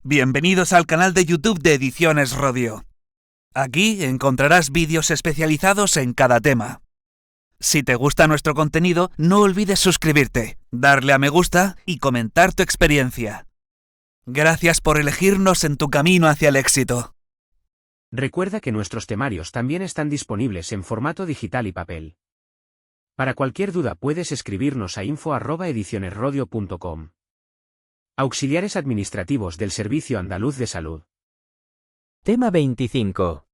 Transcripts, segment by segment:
Bienvenidos al canal de YouTube de Ediciones Rodio. Aquí encontrarás vídeos especializados en cada tema. Si te gusta nuestro contenido, no olvides suscribirte, darle a me gusta y comentar tu experiencia. Gracias por elegirnos en tu camino hacia el éxito. Recuerda que nuestros temarios también están disponibles en formato digital y papel. Para cualquier duda puedes escribirnos a info@edicionesrodio.com. Auxiliares administrativos del Servicio Andaluz de Salud. Tema 25.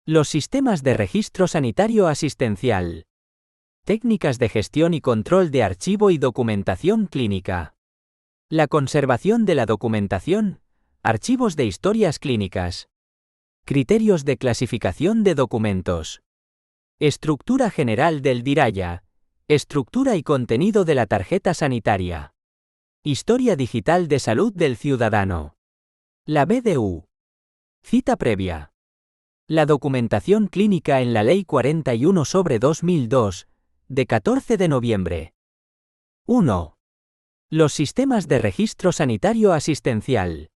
Los sistemas de registro sanitario asistencial. Técnicas de gestión y control de archivo y documentación clínica. La conservación de la documentación, archivos de historias clínicas. Criterios de clasificación de documentos. Estructura general del DIRAYA. Estructura y contenido de la tarjeta sanitaria. Historia digital de salud del ciudadano. La BDU. Cita previa. La documentación clínica en la Ley 41/2002, de 14 de noviembre. 1. Los sistemas de registro sanitario asistencial.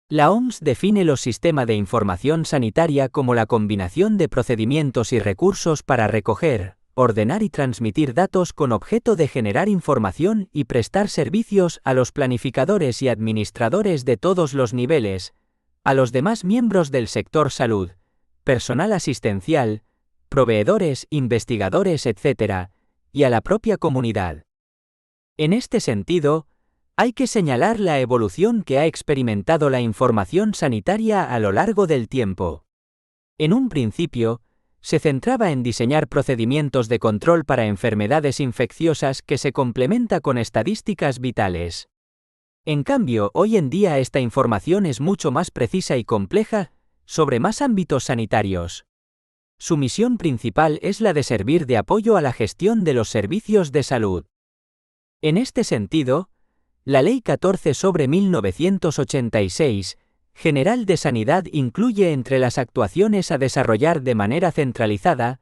La OMS define los sistemas de información sanitaria como la combinación de procedimientos y recursos para recoger, ordenar y transmitir datos con objeto de generar información y prestar servicios a los planificadores y administradores de todos los niveles, a los demás miembros del sector salud, personal asistencial, proveedores, investigadores, etc., y a la propia comunidad. En este sentido, hay que señalar la evolución que ha experimentado la información sanitaria a lo largo del tiempo. En un principio, se centraba en diseñar procedimientos de control para enfermedades infecciosas que se complementa con estadísticas vitales. En cambio, hoy en día esta información es mucho más precisa y compleja, sobre más ámbitos sanitarios. Su misión principal es la de servir de apoyo a la gestión de los servicios de salud. En este sentido, la Ley 14/1986, General de Sanidad incluye entre las actuaciones a desarrollar de manera centralizada,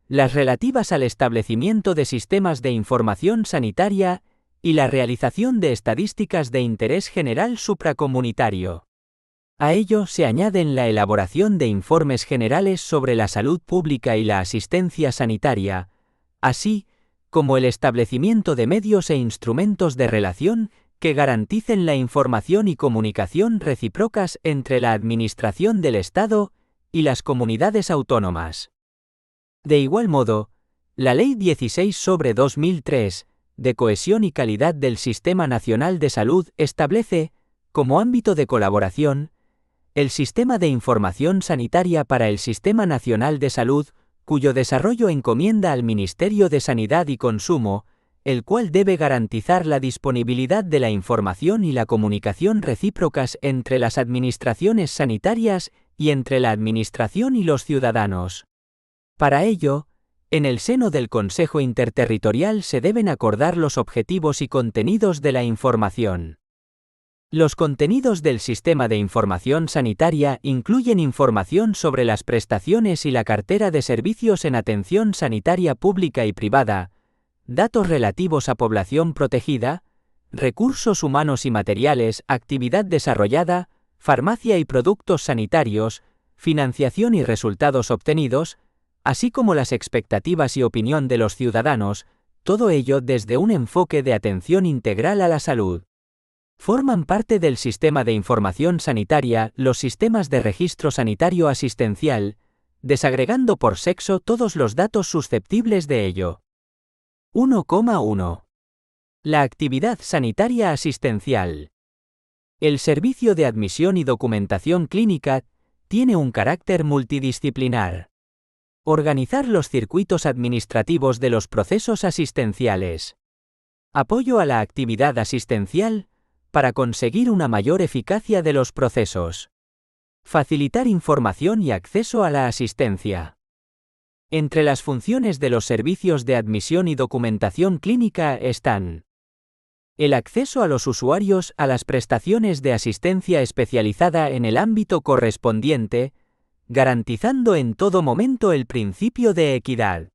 las relativas al establecimiento de sistemas de información sanitaria y la realización de estadísticas de interés general supracomunitario. A ello se añaden la elaboración de informes generales sobre la salud pública y la asistencia sanitaria, así como el establecimiento de medios e instrumentos de relación que garanticen la información y comunicación recíprocas entre la Administración del Estado y las comunidades autónomas. De igual modo, la Ley 16/2003, de Cohesión y Calidad del Sistema Nacional de Salud establece, como ámbito de colaboración, el Sistema de Información Sanitaria para el Sistema Nacional de Salud, cuyo desarrollo encomienda al Ministerio de Sanidad y Consumo, el cual debe garantizar la disponibilidad de la información y la comunicación recíprocas entre las administraciones sanitarias y entre la Administración y los ciudadanos. Para ello, en el seno del Consejo Interterritorial se deben acordar los objetivos y contenidos de la información. Los contenidos del Sistema de Información Sanitaria incluyen información sobre las prestaciones y la cartera de servicios en atención sanitaria pública y privada, datos relativos a población protegida, recursos humanos y materiales, actividad desarrollada, farmacia y productos sanitarios, financiación y resultados obtenidos, así como las expectativas y opinión de los ciudadanos, todo ello desde un enfoque de atención integral a la salud. Forman parte del sistema de información sanitaria los sistemas de registro sanitario asistencial, desagregando por sexo todos los datos susceptibles de ello. 1,1. La actividad sanitaria asistencial. El servicio de admisión y documentación clínica tiene un carácter multidisciplinar. Organizar los circuitos administrativos de los procesos asistenciales. Apoyo a la actividad asistencial para conseguir una mayor eficacia de los procesos. Facilitar información y acceso a la asistencia. Entre las funciones de los servicios de admisión y documentación clínica están el acceso a los usuarios a las prestaciones de asistencia especializada en el ámbito correspondiente, garantizando en todo momento el principio de equidad.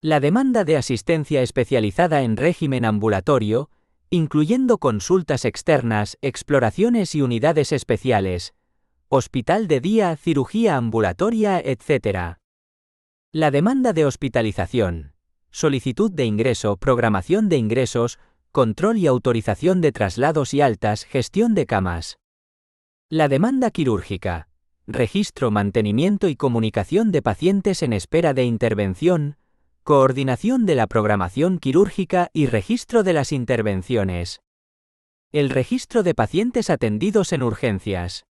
La demanda de asistencia especializada en régimen ambulatorio, incluyendo consultas externas, exploraciones y unidades especiales, hospital de día, cirugía ambulatoria, etc. La demanda de hospitalización, solicitud de ingreso, programación de ingresos, control y autorización de traslados y altas, gestión de camas. La demanda quirúrgica, registro, mantenimiento y comunicación de pacientes en espera de intervención, coordinación de la programación quirúrgica y registro de las intervenciones. El registro de pacientes atendidos en urgencias.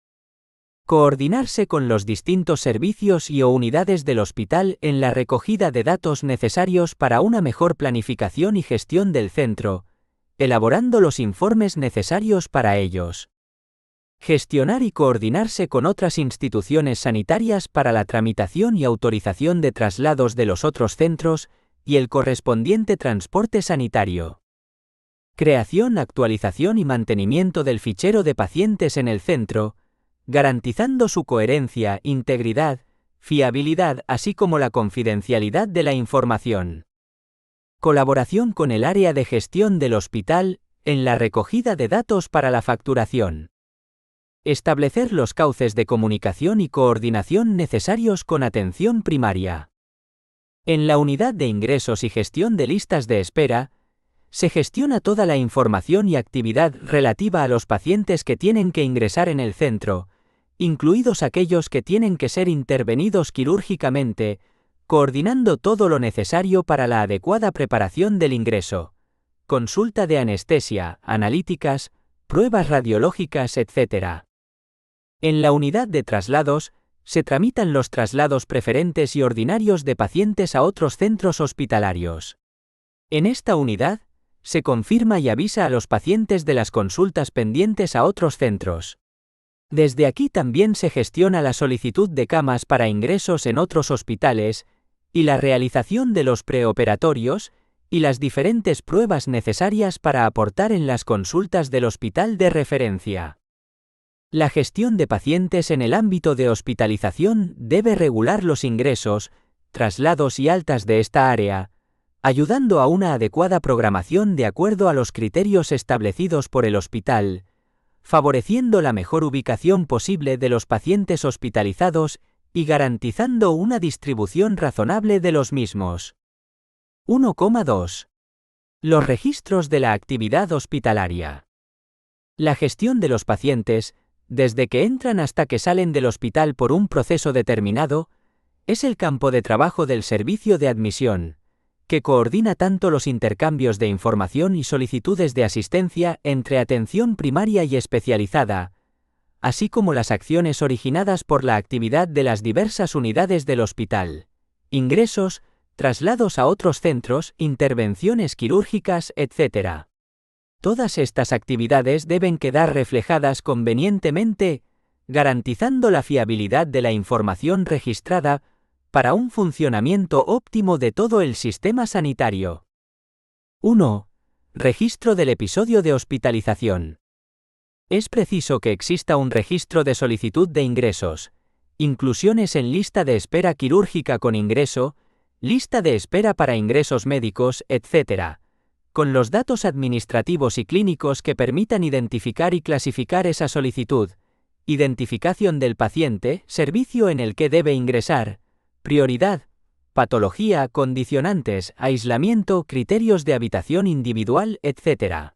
Coordinarse con los distintos servicios y o unidades del hospital en la recogida de datos necesarios para una mejor planificación y gestión del centro, elaborando los informes necesarios para ellos. Gestionar y coordinarse con otras instituciones sanitarias para la tramitación y autorización de traslados de los otros centros y el correspondiente transporte sanitario. Creación, actualización y mantenimiento del fichero de pacientes en el centro, garantizando su coherencia, integridad, fiabilidad, así como la confidencialidad de la información. Colaboración con el área de gestión del hospital en la recogida de datos para la facturación. Establecer los cauces de comunicación y coordinación necesarios con atención primaria. En la unidad de ingresos y gestión de listas de espera, se gestiona toda la información y actividad relativa a los pacientes que tienen que ingresar en el centro, incluidos aquellos que tienen que ser intervenidos quirúrgicamente, coordinando todo lo necesario para la adecuada preparación del ingreso, consulta de anestesia, analíticas, pruebas radiológicas, etc. En la unidad de traslados, se tramitan los traslados preferentes y ordinarios de pacientes a otros centros hospitalarios. En esta unidad, se confirma y avisa a los pacientes de las consultas pendientes a otros centros. Desde aquí también se gestiona la solicitud de camas para ingresos en otros hospitales, y la realización de los preoperatorios, y las diferentes pruebas necesarias para aportar en las consultas del hospital de referencia. La gestión de pacientes en el ámbito de hospitalización debe regular los ingresos, traslados y altas de esta área, ayudando a una adecuada programación de acuerdo a los criterios establecidos por el hospital, favoreciendo la mejor ubicación posible de los pacientes hospitalizados y garantizando una distribución razonable de los mismos. 1,2. Los registros de la actividad hospitalaria. La gestión de los pacientes, desde que entran hasta que salen del hospital por un proceso determinado, es el campo de trabajo del servicio de admisión, que coordina tanto los intercambios de información y solicitudes de asistencia entre atención primaria y especializada, así como las acciones originadas por la actividad de las diversas unidades del hospital, ingresos, traslados a otros centros, intervenciones quirúrgicas, etc. Todas estas actividades deben quedar reflejadas convenientemente, garantizando la fiabilidad de la información registrada para un funcionamiento óptimo de todo el sistema sanitario. 1. Registro del episodio de hospitalización. Es preciso que exista un registro de solicitud de ingresos, inclusiones en lista de espera quirúrgica con ingreso, lista de espera para ingresos médicos, etc., con los datos administrativos y clínicos que permitan identificar y clasificar esa solicitud, identificación del paciente, servicio en el que debe ingresar, prioridad, patología, condicionantes, aislamiento, criterios de habitación individual, etc.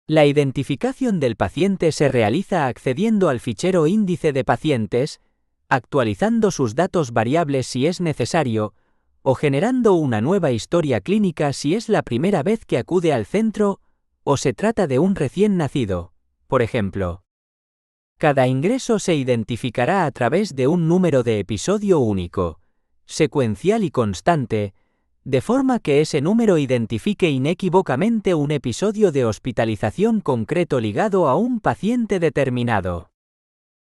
La identificación del paciente se realiza accediendo al fichero índice de pacientes, actualizando sus datos variables si es necesario, o generando una nueva historia clínica si es la primera vez que acude al centro o se trata de un recién nacido, por ejemplo. Cada ingreso se identificará a través de un número de episodio único, secuencial y constante, de forma que ese número identifique inequívocamente un episodio de hospitalización concreto ligado a un paciente determinado.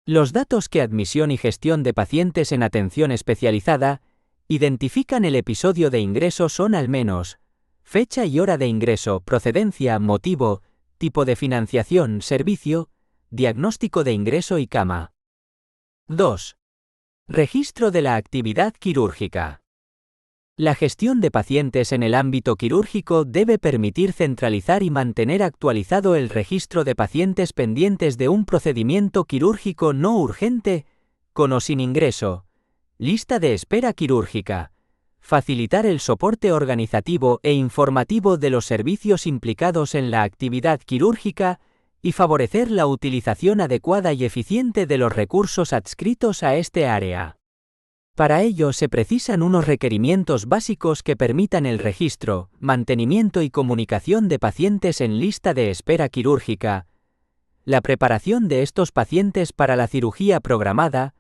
Los datos que admisión y gestión de pacientes en atención especializada identifican el episodio de ingreso son al menos fecha y hora de ingreso, procedencia, motivo, tipo de financiación, servicio, diagnóstico de ingreso y cama. 2. Registro de la actividad quirúrgica. La gestión de pacientes en el ámbito quirúrgico debe permitir centralizar y mantener actualizado el registro de pacientes pendientes de un procedimiento quirúrgico no urgente, con o sin ingreso, lista de espera quirúrgica, facilitar el soporte organizativo e informativo de los servicios implicados en la actividad quirúrgica y favorecer la utilización adecuada y eficiente de los recursos adscritos a este área. Para ello se precisan unos requerimientos básicos que permitan el registro, mantenimiento y comunicación de pacientes en lista de espera quirúrgica, la preparación de estos pacientes para la cirugía programada,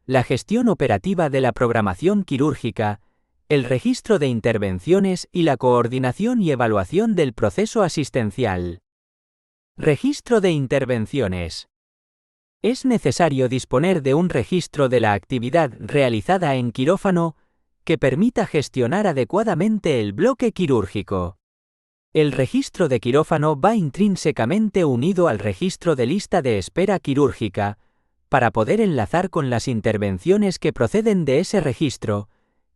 la gestión operativa de la programación quirúrgica, el registro de intervenciones y la coordinación y evaluación del proceso asistencial. Registro de intervenciones. Es necesario disponer de un registro de la actividad realizada en quirófano que permita gestionar adecuadamente el bloque quirúrgico. El registro de quirófano va intrínsecamente unido al registro de lista de espera quirúrgica, para poder enlazar con las intervenciones que proceden de ese registro,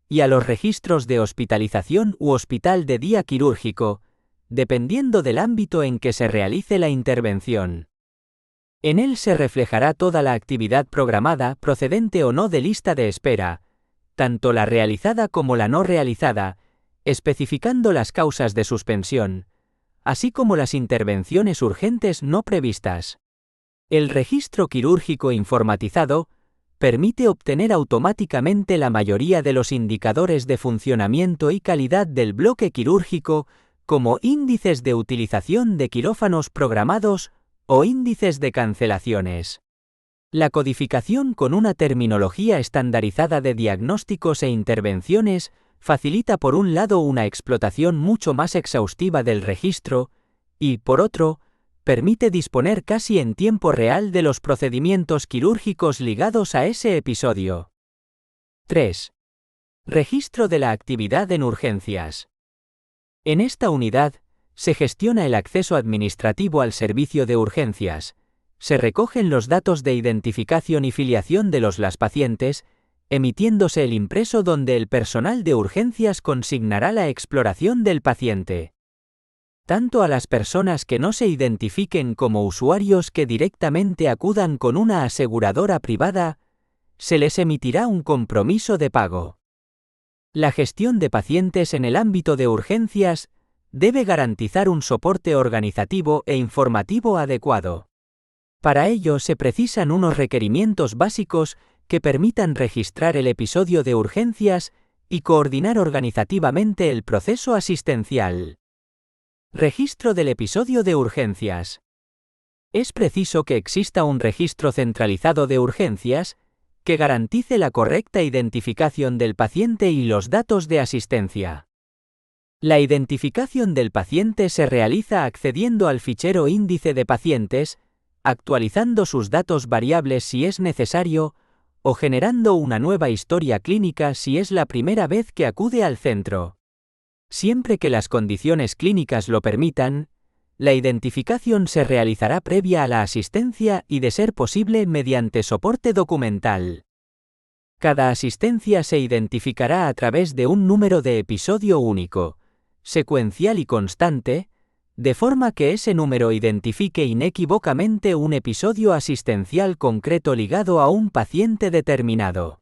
y a los registros de hospitalización u hospital de día quirúrgico, dependiendo del ámbito en que se realice la intervención. En él se reflejará toda la actividad programada procedente o no de lista de espera, tanto la realizada como la no realizada, especificando las causas de suspensión, así como las intervenciones urgentes no previstas. El registro quirúrgico informatizado permite obtener automáticamente la mayoría de los indicadores de funcionamiento y calidad del bloque quirúrgico, como índices de utilización de quirófanos programados o índices de cancelaciones. La codificación con una terminología estandarizada de diagnósticos e intervenciones facilita por un lado una explotación mucho más exhaustiva del registro y, por otro, permite disponer casi en tiempo real de los procedimientos quirúrgicos ligados a ese episodio. 3. Registro de la actividad en urgencias. En esta unidad, se gestiona el acceso administrativo al servicio de urgencias, se recogen los datos de identificación y filiación de las pacientes, emitiéndose el impreso donde el personal de urgencias consignará la exploración del paciente. Tanto a las personas que no se identifiquen como usuarios que directamente acudan con una aseguradora privada, se les emitirá un compromiso de pago. La gestión de pacientes en el ámbito de urgencias debe garantizar un soporte organizativo e informativo adecuado. Para ello se precisan unos requerimientos básicos que permitan registrar el episodio de urgencias y coordinar organizativamente el proceso asistencial. Registro del episodio de urgencias. Es preciso que exista un registro centralizado de urgencias que garantice la correcta identificación del paciente y los datos de asistencia. La identificación del paciente se realiza accediendo al fichero índice de pacientes, actualizando sus datos variables si es necesario, o generando una nueva historia clínica si es la primera vez que acude al centro. Siempre que las condiciones clínicas lo permitan, la identificación se realizará previa a la asistencia y, de ser posible, mediante soporte documental. Cada asistencia se identificará a través de un número de episodio único, secuencial y constante, de forma que ese número identifique inequívocamente un episodio asistencial concreto ligado a un paciente determinado.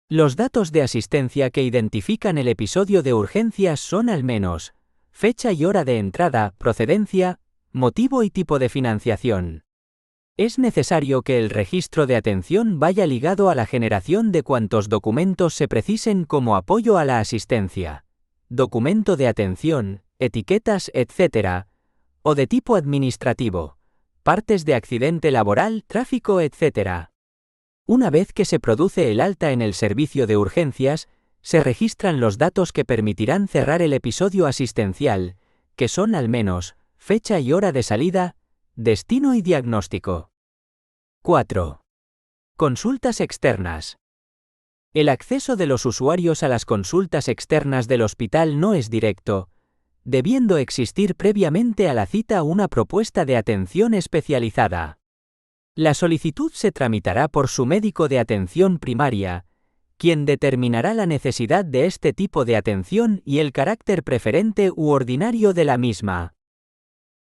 Los datos de asistencia que identifican el episodio de urgencias son al menos fecha y hora de entrada, procedencia, motivo y tipo de financiación. Es necesario que el registro de atención vaya ligado a la generación de cuantos documentos se precisen como apoyo a la asistencia, documento de atención, etiquetas, etc., o de tipo administrativo, partes de accidente laboral, tráfico, etc. Una vez que se produce el alta en el servicio de urgencias, se registran los datos que permitirán cerrar el episodio asistencial, que son al menos fecha y hora de salida, destino y diagnóstico. 4. Consultas externas. El acceso de los usuarios a las consultas externas del hospital no es directo, debiendo existir previamente a la cita una propuesta de atención especializada. La solicitud se tramitará por su médico de atención primaria, quien determinará la necesidad de este tipo de atención y el carácter preferente u ordinario de la misma.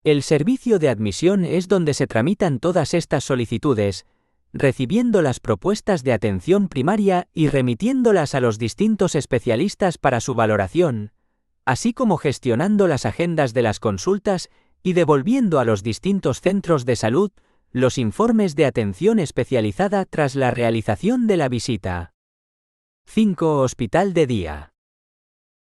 El servicio de admisión es donde se tramitan todas estas solicitudes, recibiendo las propuestas de atención primaria y remitiéndolas a los distintos especialistas para su valoración, así como gestionando las agendas de las consultas y devolviendo a los distintos centros de salud los informes de atención especializada tras la realización de la visita. 5. Hospital de día.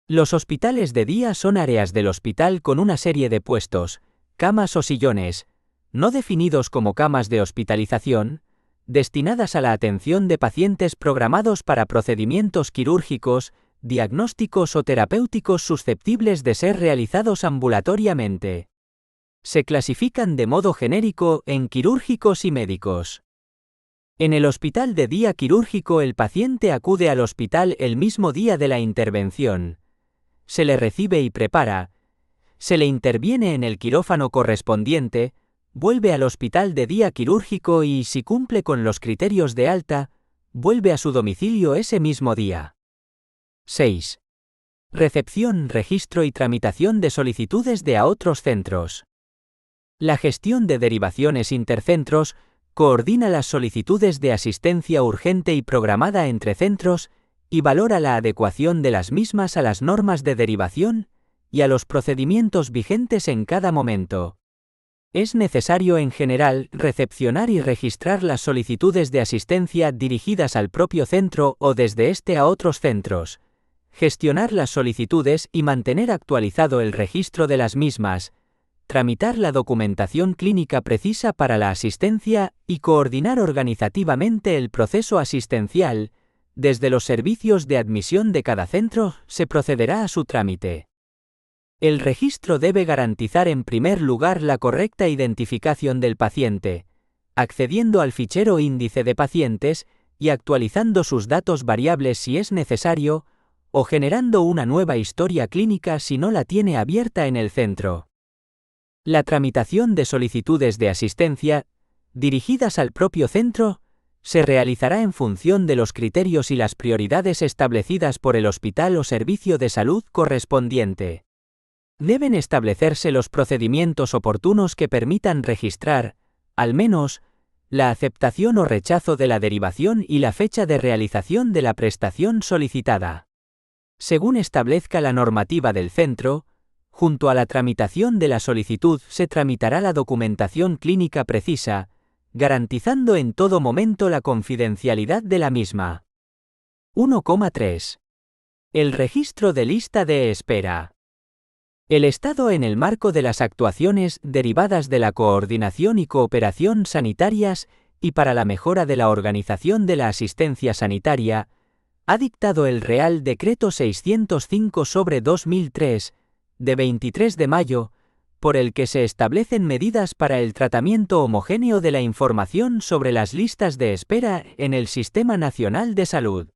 Los hospitales de día son áreas del hospital con una serie de puestos, camas o sillones, no definidos como camas de hospitalización, destinadas a la atención de pacientes programados para procedimientos quirúrgicos, diagnósticos o terapéuticos susceptibles de ser realizados ambulatoriamente. Se clasifican de modo genérico en quirúrgicos y médicos. En el hospital de día quirúrgico el paciente acude al hospital el mismo día de la intervención. Se le recibe y prepara, se le interviene en el quirófano correspondiente, vuelve al hospital de día quirúrgico y, si cumple con los criterios de alta, vuelve a su domicilio ese mismo día. 6. Recepción, registro y tramitación de solicitudes de a otros centros. La gestión de derivaciones intercentros coordina las solicitudes de asistencia urgente y programada entre centros y valora la adecuación de las mismas a las normas de derivación y a los procedimientos vigentes en cada momento. Es necesario en general recepcionar y registrar las solicitudes de asistencia dirigidas al propio centro o desde este a otros centros, gestionar las solicitudes y mantener actualizado el registro de las mismas, tramitar la documentación clínica precisa para la asistencia y coordinar organizativamente el proceso asistencial. Desde los servicios de admisión de cada centro se procederá a su trámite. El registro debe garantizar en primer lugar la correcta identificación del paciente, accediendo al fichero índice de pacientes y actualizando sus datos variables si es necesario, o generando una nueva historia clínica si no la tiene abierta en el centro. La tramitación de solicitudes de asistencia, dirigidas al propio centro, se realizará en función de los criterios y las prioridades establecidas por el hospital o servicio de salud correspondiente. Deben establecerse los procedimientos oportunos que permitan registrar, al menos, la aceptación o rechazo de la derivación y la fecha de realización de la prestación solicitada. Según establezca la normativa del centro, junto a la tramitación de la solicitud se tramitará la documentación clínica precisa, garantizando en todo momento la confidencialidad de la misma. 1,3. El registro de lista de espera. El Estado, en el marco de las actuaciones derivadas de la coordinación y cooperación sanitarias y para la mejora de la organización de la asistencia sanitaria, ha dictado el Real Decreto 605/2003, de 23 de mayo, por el que se establecen medidas para el tratamiento homogéneo de la información sobre las listas de espera en el Sistema Nacional de Salud.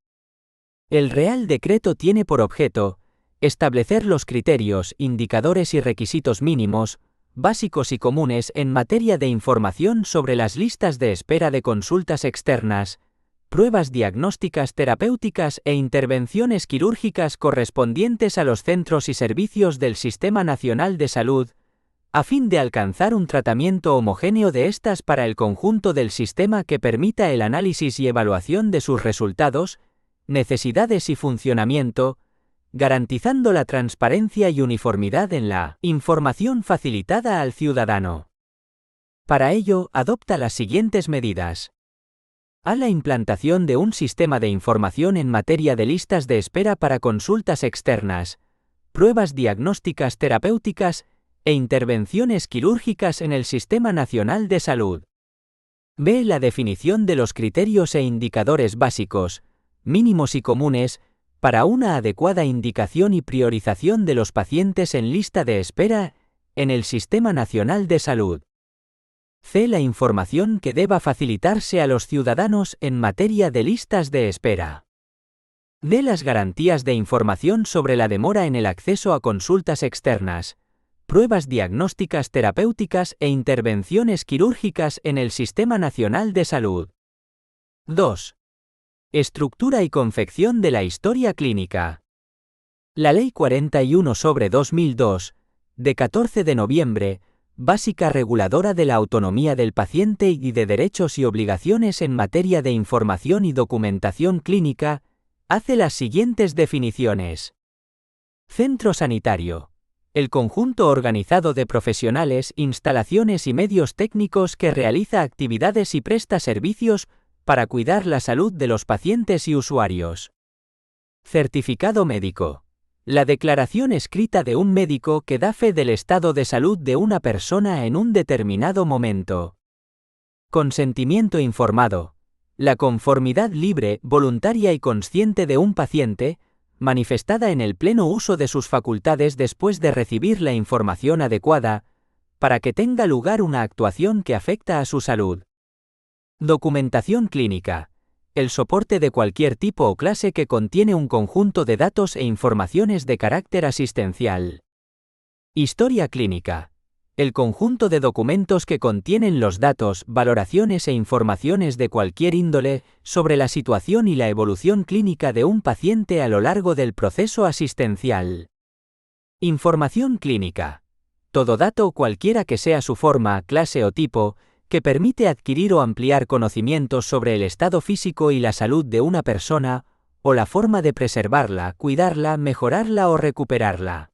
El Real Decreto tiene por objeto establecer los criterios, indicadores y requisitos mínimos, básicos y comunes en materia de información sobre las listas de espera de consultas externas, pruebas diagnósticas terapéuticas e intervenciones quirúrgicas correspondientes a los centros y servicios del Sistema Nacional de Salud, a fin de alcanzar un tratamiento homogéneo de estas para el conjunto del sistema que permita el análisis y evaluación de sus resultados, necesidades y funcionamiento, garantizando la transparencia y uniformidad en la información facilitada al ciudadano. Para ello, adopta las siguientes medidas. A la implantación de un sistema de información en materia de listas de espera para consultas externas, pruebas diagnósticas terapéuticas e intervenciones quirúrgicas en el Sistema Nacional de Salud. B. La definición de los criterios e indicadores básicos, mínimos y comunes, para una adecuada indicación y priorización de los pacientes en lista de espera en el Sistema Nacional de Salud. C. La información que deba facilitarse a los ciudadanos en materia de listas de espera. D. Las garantías de información sobre la demora en el acceso a consultas externas, pruebas diagnósticas terapéuticas e intervenciones quirúrgicas en el Sistema Nacional de Salud. 2. Estructura y confección de la historia clínica. La Ley 41/2002, de 14 de noviembre, básica reguladora de la autonomía del paciente y de derechos y obligaciones en materia de información y documentación clínica, hace las siguientes definiciones. Centro sanitario. El conjunto organizado de profesionales, instalaciones y medios técnicos que realiza actividades y presta servicios para cuidar la salud de los pacientes y usuarios. Certificado médico. La declaración escrita de un médico que da fe del estado de salud de una persona en un determinado momento. Consentimiento informado. La conformidad libre, voluntaria y consciente de un paciente, manifestada en el pleno uso de sus facultades después de recibir la información adecuada, para que tenga lugar una actuación que afecta a su salud. Documentación clínica. El soporte de cualquier tipo o clase que contiene un conjunto de datos e informaciones de carácter asistencial. Historia clínica. El conjunto de documentos que contienen los datos, valoraciones e informaciones de cualquier índole sobre la situación y la evolución clínica de un paciente a lo largo del proceso asistencial. Información clínica. Todo dato, cualquiera que sea su forma, clase o tipo, que permite adquirir o ampliar conocimientos sobre el estado físico y la salud de una persona, o la forma de preservarla, cuidarla, mejorarla o recuperarla.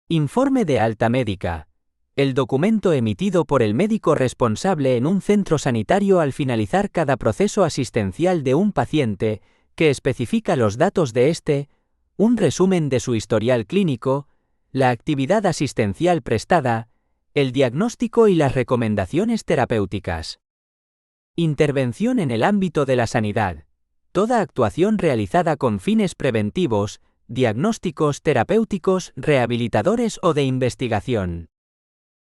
Informe de alta médica. El documento emitido por el médico responsable en un centro sanitario al finalizar cada proceso asistencial de un paciente, que especifica los datos de este, un resumen de su historial clínico, la actividad asistencial prestada, el diagnóstico y las recomendaciones terapéuticas. Intervención en el ámbito de la sanidad. Toda actuación realizada con fines preventivos, diagnósticos, terapéuticos, rehabilitadores o de investigación.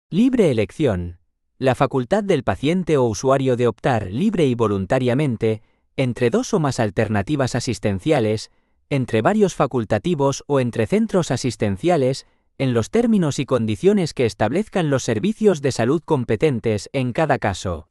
Libre elección. La facultad del paciente o usuario de optar libre y voluntariamente entre dos o más alternativas asistenciales, entre varios facultativos o entre centros asistenciales, en los términos y condiciones que establezcan los servicios de salud competentes en cada caso.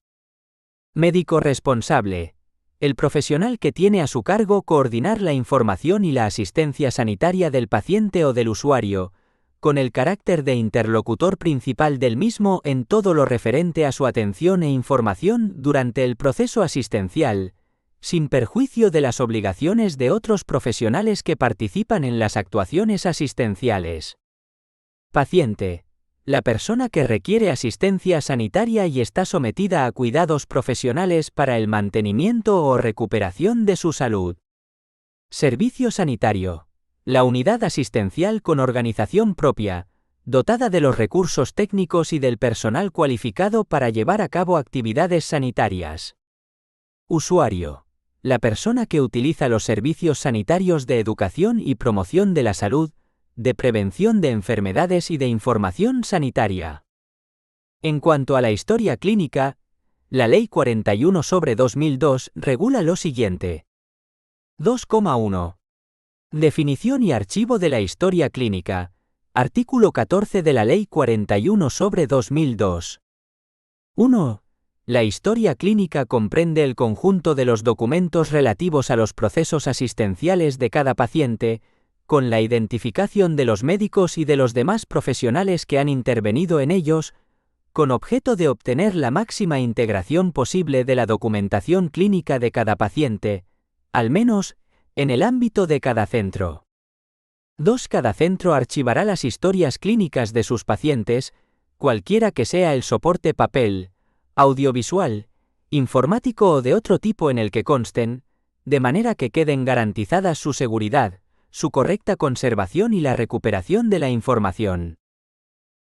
Médico responsable. El profesional que tiene a su cargo coordinar la información y la asistencia sanitaria del paciente o del usuario, con el carácter de interlocutor principal del mismo en todo lo referente a su atención e información durante el proceso asistencial, sin perjuicio de las obligaciones de otros profesionales que participan en las actuaciones asistenciales. Paciente. La persona que requiere asistencia sanitaria y está sometida a cuidados profesionales para el mantenimiento o recuperación de su salud. Servicio sanitario. La unidad asistencial con organización propia, dotada de los recursos técnicos y del personal cualificado para llevar a cabo actividades sanitarias. Usuario. La persona que utiliza los servicios sanitarios de educación y promoción de la salud, de prevención de enfermedades y de información sanitaria. En cuanto a la historia clínica, la Ley 41/2002 regula lo siguiente. 2,1. Definición y archivo de la historia clínica. Artículo 14 de la Ley 41/2002. 1. La historia clínica comprende el conjunto de los documentos relativos a los procesos asistenciales de cada paciente, con la identificación de los médicos y de los demás profesionales que han intervenido en ellos, con objeto de obtener la máxima integración posible de la documentación clínica de cada paciente, al menos, en el ámbito de cada centro. 2. Cada centro archivará las historias clínicas de sus pacientes, cualquiera que sea el soporte papel, audiovisual, informático o de otro tipo en el que consten, de manera que queden garantizadas su seguridad, su correcta conservación y la recuperación de la información.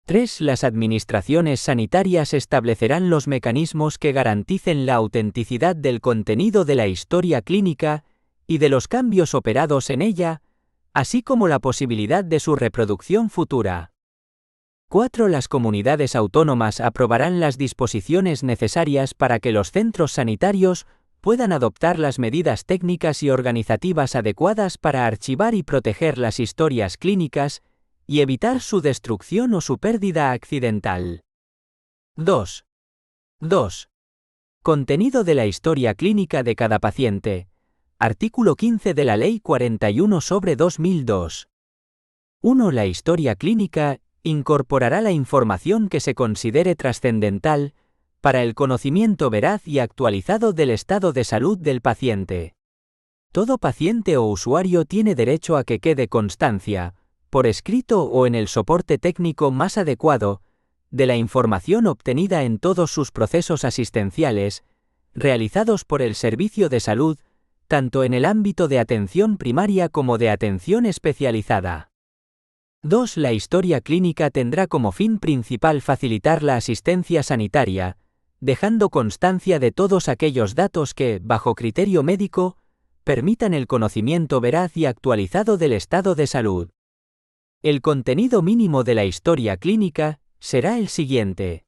3. Las administraciones sanitarias establecerán los mecanismos que garanticen la autenticidad del contenido de la historia clínica y de los cambios operados en ella, así como la posibilidad de su reproducción futura. 4. Las comunidades autónomas aprobarán las disposiciones necesarias para que los centros sanitarios puedan adoptar las medidas técnicas y organizativas adecuadas para archivar y proteger las historias clínicas y evitar su destrucción o su pérdida accidental. 2. Contenido de la historia clínica de cada paciente. Artículo 15 de la Ley 41/2002. 1. La historia clínica incorporará la información que se considere trascendental para el conocimiento veraz y actualizado del estado de salud del paciente. Todo paciente o usuario tiene derecho a que quede constancia, por escrito o en el soporte técnico más adecuado, de la información obtenida en todos sus procesos asistenciales, realizados por el servicio de salud, tanto en el ámbito de atención primaria como de atención especializada. 2. La historia clínica tendrá como fin principal facilitar la asistencia sanitaria, dejando constancia de todos aquellos datos que, bajo criterio médico, permitan el conocimiento veraz y actualizado del estado de salud. El contenido mínimo de la historia clínica será el siguiente.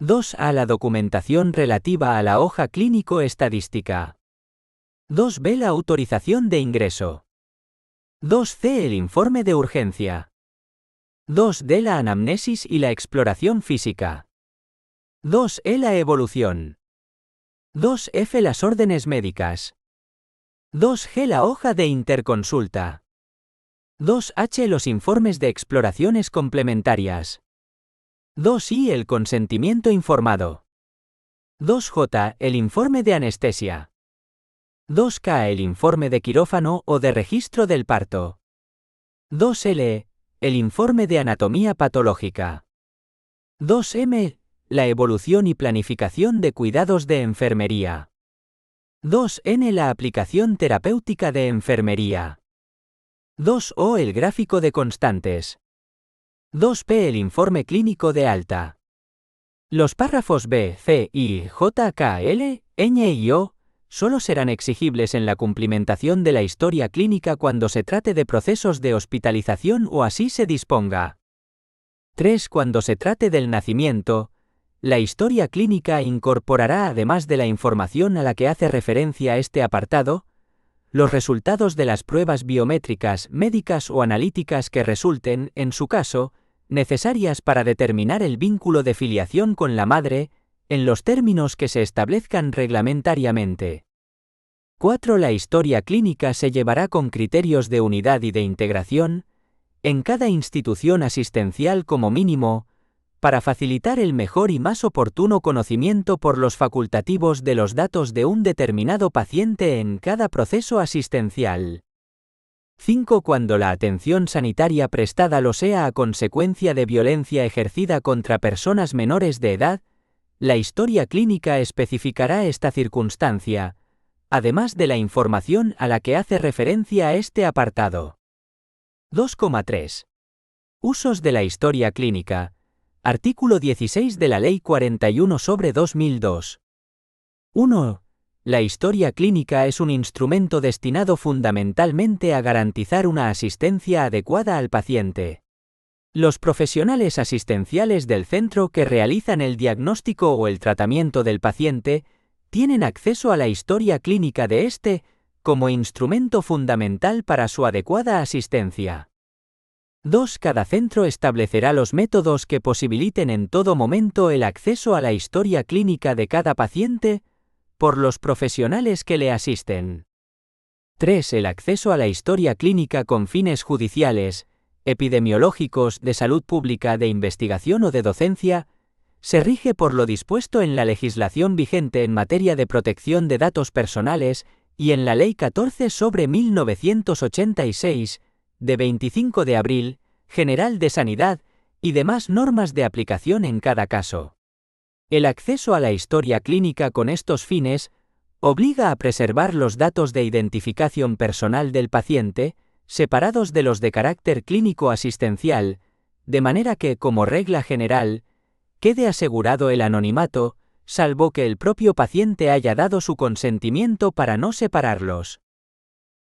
2a. La documentación relativa a la hoja clínico-estadística. 2b. La autorización de ingreso. 2c. El informe de urgencia. 2d. La anamnesis y la exploración física. 2e. La evolución. 2f. Las órdenes médicas. 2g. La hoja de interconsulta. 2h. Los informes de exploraciones complementarias. 2i. El consentimiento informado. 2j. El informe de anestesia. 2k. El informe de quirófano o de registro del parto. 2l. El informe de anatomía patológica. 2m. La evolución y planificación de cuidados de enfermería. 2n. La aplicación terapéutica de enfermería. 2o. El gráfico de constantes. 2p. El informe clínico de alta. Los párrafos b, c, i, j, k, l, ñ y o solo serán exigibles en la cumplimentación de la historia clínica cuando se trate de procesos de hospitalización o así se disponga. 3. Cuando se trate del nacimiento, la historia clínica incorporará, además de la información a la que hace referencia este apartado, los resultados de las pruebas biométricas, médicas o analíticas que resulten, en su caso, necesarias para determinar el vínculo de filiación con la madre, en los términos que se establezcan reglamentariamente. 4. La historia clínica se llevará con criterios de unidad y de integración, en cada institución asistencial como mínimo, para facilitar el mejor y más oportuno conocimiento por los facultativos de los datos de un determinado paciente en cada proceso asistencial. 5. Cuando la atención sanitaria prestada lo sea a consecuencia de violencia ejercida contra personas menores de edad, la historia clínica especificará esta circunstancia, además de la información a la que hace referencia este apartado. 2,3. Usos de la historia clínica. Artículo 16 de la Ley 41/2002. 1. La historia clínica es un instrumento destinado fundamentalmente a garantizar una asistencia adecuada al paciente. Los profesionales asistenciales del centro que realizan el diagnóstico o el tratamiento del paciente tienen acceso a la historia clínica de éste como instrumento fundamental para su adecuada asistencia. 2. Cada centro establecerá los métodos que posibiliten en todo momento el acceso a la historia clínica de cada paciente por los profesionales que le asisten. 3. El acceso a la historia clínica con fines judiciales, epidemiológicos, de salud pública, de investigación o de docencia, se rige por lo dispuesto en la legislación vigente en materia de protección de datos personales y en la Ley 14/1986, de 25 de abril, General de Sanidad, y demás normas de aplicación en cada caso. El acceso a la historia clínica con estos fines obliga a preservar los datos de identificación personal del paciente, separados de los de carácter clínico asistencial, de manera que, como regla general, quede asegurado el anonimato, salvo que el propio paciente haya dado su consentimiento para no separarlos.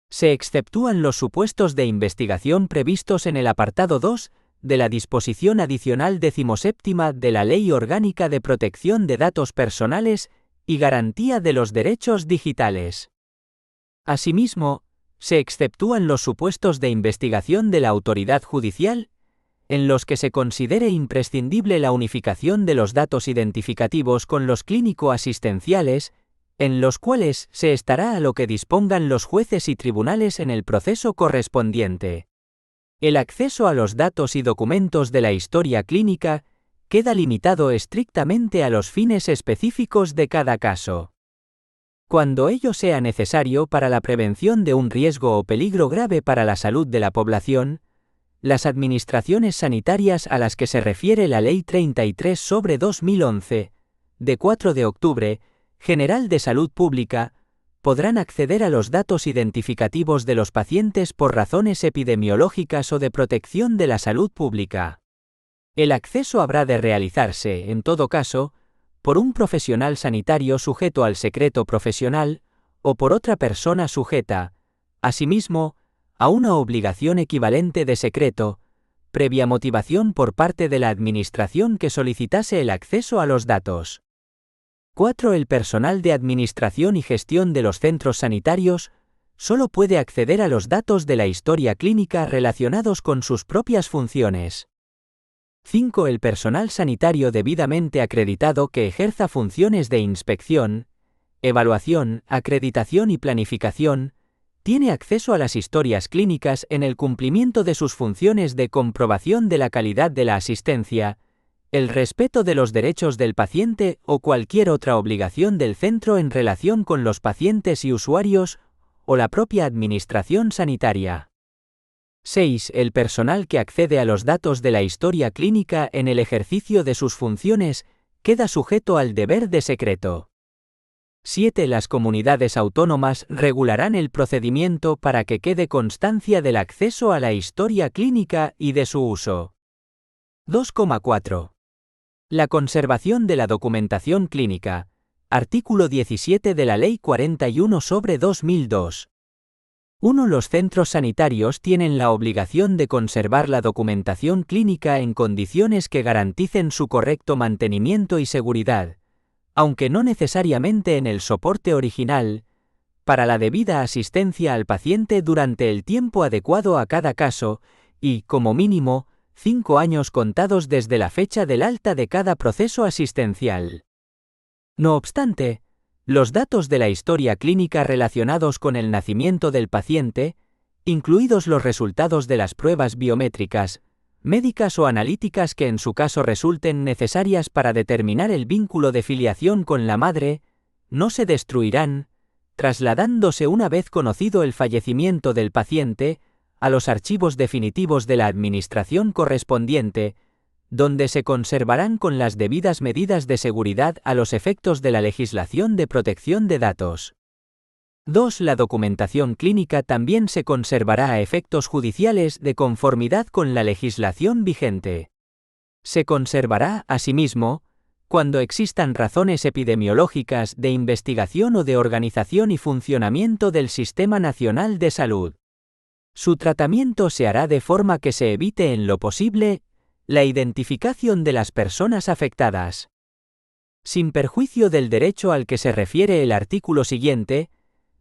Se exceptúan los supuestos de investigación previstos en el apartado 2 de la disposición adicional 17ª de la Ley Orgánica de Protección de Datos Personales y Garantía de los Derechos Digitales. Asimismo, se exceptúan los supuestos de investigación de la autoridad judicial, en los que se considere imprescindible la unificación de los datos identificativos con los clínico-asistenciales en los cuales se estará a lo que dispongan los jueces y tribunales en el proceso correspondiente. El acceso a los datos y documentos de la historia clínica queda limitado estrictamente a los fines específicos de cada caso. Cuando ello sea necesario para la prevención de un riesgo o peligro grave para la salud de la población, las administraciones sanitarias a las que se refiere la Ley 33/2011, de 4 de octubre, General de Salud Pública, podrán acceder a los datos identificativos de los pacientes por razones epidemiológicas o de protección de la salud pública. El acceso habrá de realizarse, en todo caso, por un profesional sanitario sujeto al secreto profesional, o por otra persona sujeta, asimismo, a una obligación equivalente de secreto, previa motivación por parte de la administración que solicitase el acceso a los datos. 4. El personal de administración y gestión de los centros sanitarios solo puede acceder a los datos de la historia clínica relacionados con sus propias funciones. 5. El personal sanitario debidamente acreditado que ejerza funciones de inspección, evaluación, acreditación y planificación, tiene acceso a las historias clínicas en el cumplimiento de sus funciones de comprobación de la calidad de la asistencia, el respeto de los derechos del paciente o cualquier otra obligación del centro en relación con los pacientes y usuarios o la propia administración sanitaria. 6. El personal que accede a los datos de la historia clínica en el ejercicio de sus funciones queda sujeto al deber de secreto. 7. Las comunidades autónomas regularán el procedimiento para que quede constancia del acceso a la historia clínica y de su uso. 2,4. La conservación de la documentación clínica. Artículo 17 de la Ley 41/2002. 1. Los centros sanitarios tienen la obligación de conservar la documentación clínica en condiciones que garanticen su correcto mantenimiento y seguridad, aunque no necesariamente en el soporte original, para la debida asistencia al paciente durante el tiempo adecuado a cada caso y, como mínimo, 5 años contados desde la fecha del alta de cada proceso asistencial. No obstante, los datos de la historia clínica relacionados con el nacimiento del paciente, incluidos los resultados de las pruebas biométricas, médicas o analíticas que en su caso resulten necesarias para determinar el vínculo de filiación con la madre, no se destruirán, trasladándose una vez conocido el fallecimiento del paciente, a los archivos definitivos de la administración correspondiente, donde se conservarán con las debidas medidas de seguridad a los efectos de la legislación de protección de datos. 2. La documentación clínica también se conservará a efectos judiciales de conformidad con la legislación vigente. Se conservará, asimismo, cuando existan razones epidemiológicas de investigación o de organización y funcionamiento del Sistema Nacional de Salud. Su tratamiento se hará de forma que se evite en lo posible la identificación de las personas afectadas. Sin perjuicio del derecho al que se refiere el artículo siguiente,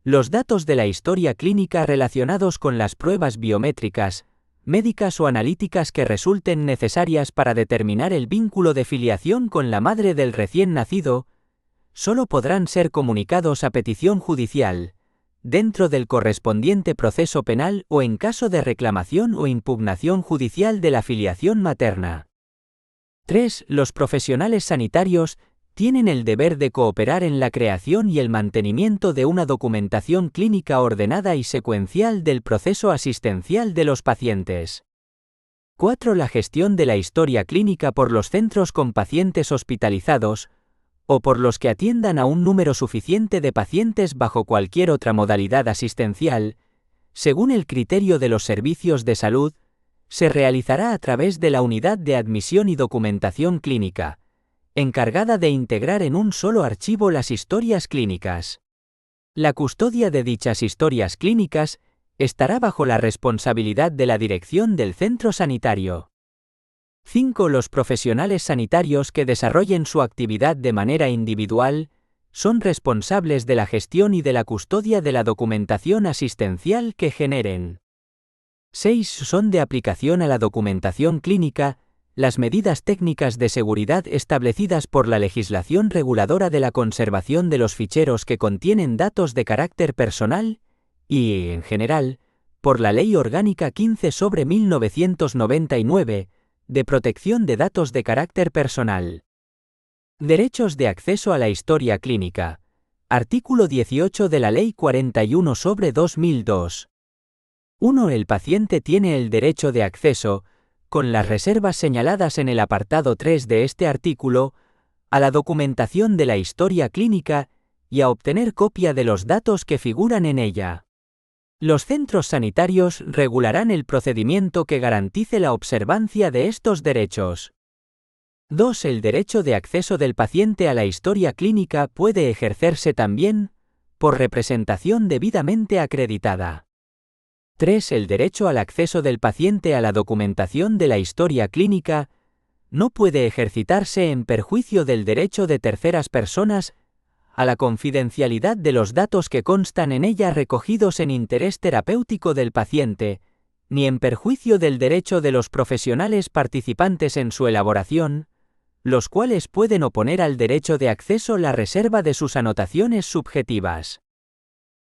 los datos de la historia clínica relacionados con las pruebas biométricas, médicas o analíticas que resulten necesarias para determinar el vínculo de filiación con la madre del recién nacido, solo podrán ser comunicados a petición judicial, dentro del correspondiente proceso penal o en caso de reclamación o impugnación judicial de la filiación materna. 3. Los profesionales sanitarios tienen el deber de cooperar en la creación y el mantenimiento de una documentación clínica ordenada y secuencial del proceso asistencial de los pacientes. 4. La gestión de la historia clínica por los centros con pacientes hospitalizados, o por los que atiendan a un número suficiente de pacientes bajo cualquier otra modalidad asistencial, según el criterio de los servicios de salud, se realizará a través de la Unidad de Admisión y Documentación Clínica, encargada de integrar en un solo archivo las historias clínicas. La custodia de dichas historias clínicas estará bajo la responsabilidad de la dirección del centro sanitario. 5. Los profesionales sanitarios que desarrollen su actividad de manera individual son responsables de la gestión y de la custodia de la documentación asistencial que generen. 6. Son de aplicación a la documentación clínica las medidas técnicas de seguridad establecidas por la legislación reguladora de la conservación de los ficheros que contienen datos de carácter personal y, en general, por la Ley Orgánica 15/1999, de protección de datos de carácter personal. Derechos de acceso a la historia clínica. Artículo 18 de la Ley 41/2002. 1. El paciente tiene el derecho de acceso, con las reservas señaladas en el apartado 3 de este artículo, a la documentación de la historia clínica y a obtener copia de los datos que figuran en ella. Los centros sanitarios regularán el procedimiento que garantice la observancia de estos derechos. 2. El derecho de acceso del paciente a la historia clínica puede ejercerse también por representación debidamente acreditada. 3. El derecho al acceso del paciente a la documentación de la historia clínica no puede ejercitarse en perjuicio del derecho de terceras personas a la confidencialidad de los datos que constan en ella recogidos en interés terapéutico del paciente, ni en perjuicio del derecho de los profesionales participantes en su elaboración, los cuales pueden oponer al derecho de acceso la reserva de sus anotaciones subjetivas.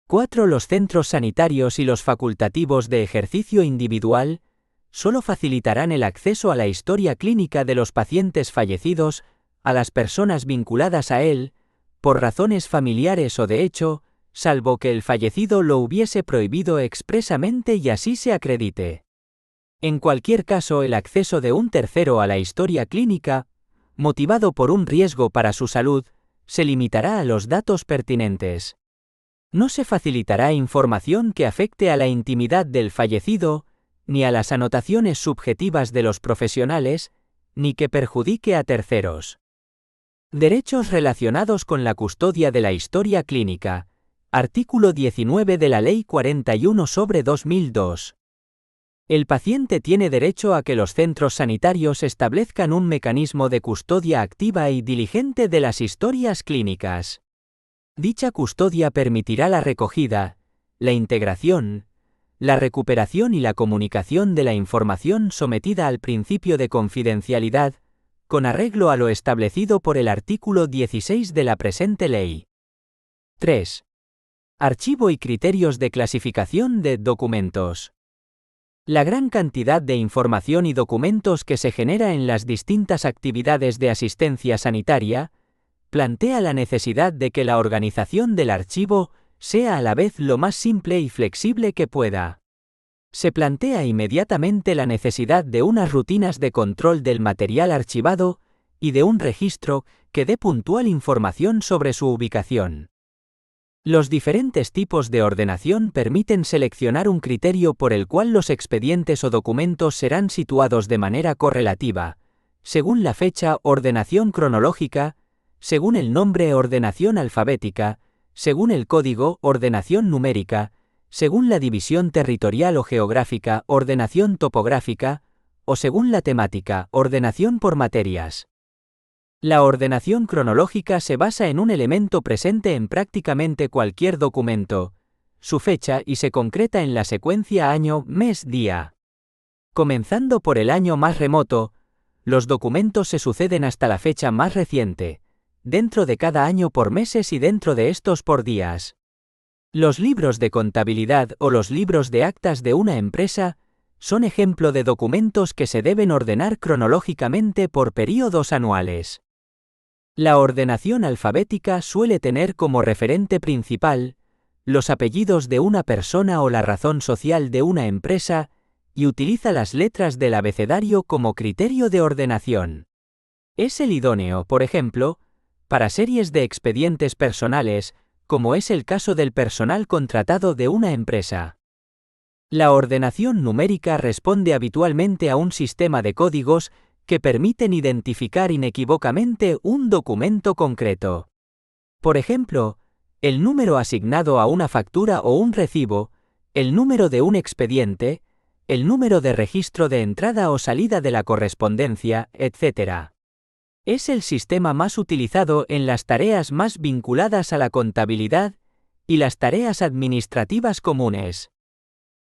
4. Los centros sanitarios y los facultativos de ejercicio individual solo facilitarán el acceso a la historia clínica de los pacientes fallecidos a las personas vinculadas a él, por razones familiares o de hecho, salvo que el fallecido lo hubiese prohibido expresamente y así se acredite. En cualquier caso, el acceso de un tercero a la historia clínica, motivado por un riesgo para su salud, se limitará a los datos pertinentes. No se facilitará información que afecte a la intimidad del fallecido, ni a las anotaciones subjetivas de los profesionales, ni que perjudique a terceros. Derechos relacionados con la custodia de la historia clínica. Artículo 19 de la Ley 41/2002. El paciente tiene derecho a que los centros sanitarios establezcan un mecanismo de custodia activa y diligente de las historias clínicas. Dicha custodia permitirá la recogida, la integración, la recuperación y la comunicación de la información sometida al principio de confidencialidad, con arreglo a lo establecido por el artículo 16 de la presente ley. 3. Archivo y criterios de clasificación de documentos. La gran cantidad de información y documentos que se genera en las distintas actividades de asistencia sanitaria plantea la necesidad de que la organización del archivo sea a la vez lo más simple y flexible que pueda. Se plantea inmediatamente la necesidad de unas rutinas de control del material archivado y de un registro que dé puntual información sobre su ubicación. Los diferentes tipos de ordenación permiten seleccionar un criterio por el cual los expedientes o documentos serán situados de manera correlativa, según la fecha, ordenación cronológica, según el nombre, ordenación alfabética, según el código, ordenación numérica, según la división territorial o geográfica, ordenación topográfica, o según la temática, ordenación por materias. La ordenación cronológica se basa en un elemento presente en prácticamente cualquier documento, su fecha, y se concreta en la secuencia año, mes, día. Comenzando por el año más remoto, los documentos se suceden hasta la fecha más reciente, dentro de cada año por meses y dentro de estos por días. Los libros de contabilidad o los libros de actas de una empresa son ejemplo de documentos que se deben ordenar cronológicamente por períodos anuales. La ordenación alfabética suele tener como referente principal los apellidos de una persona o la razón social de una empresa y utiliza las letras del abecedario como criterio de ordenación. Es el idóneo, por ejemplo, para series de expedientes personales, como es el caso del personal contratado de una empresa. La ordenación numérica responde habitualmente a un sistema de códigos que permiten identificar inequívocamente un documento concreto. Por ejemplo, el número asignado a una factura o un recibo, el número de un expediente, el número de registro de entrada o salida de la correspondencia, etc. Es el sistema más utilizado en las tareas más vinculadas a la contabilidad y las tareas administrativas comunes.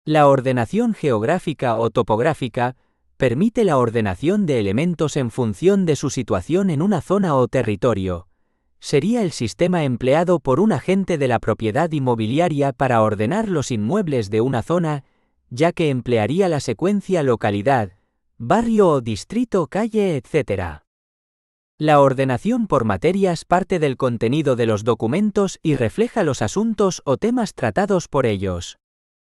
La ordenación geográfica o topográfica permite la ordenación de elementos en función de su situación en una zona o territorio. Sería el sistema empleado por un agente de la propiedad inmobiliaria para ordenar los inmuebles de una zona, ya que emplearía la secuencia localidad, barrio o distrito, calle, etc. La ordenación por materias parte del contenido de los documentos y refleja los asuntos o temas tratados por ellos.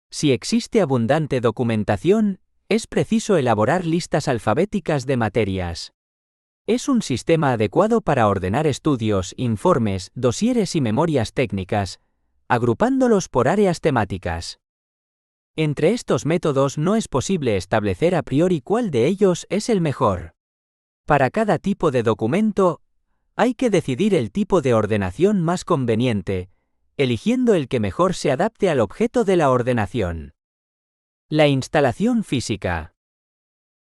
Si existe abundante documentación, es preciso elaborar listas alfabéticas de materias. Es un sistema adecuado para ordenar estudios, informes, dosieres y memorias técnicas, agrupándolos por áreas temáticas. Entre estos métodos no es posible establecer a priori cuál de ellos es el mejor. Para cada tipo de documento, hay que decidir el tipo de ordenación más conveniente, eligiendo el que mejor se adapte al objeto de la ordenación. La instalación física.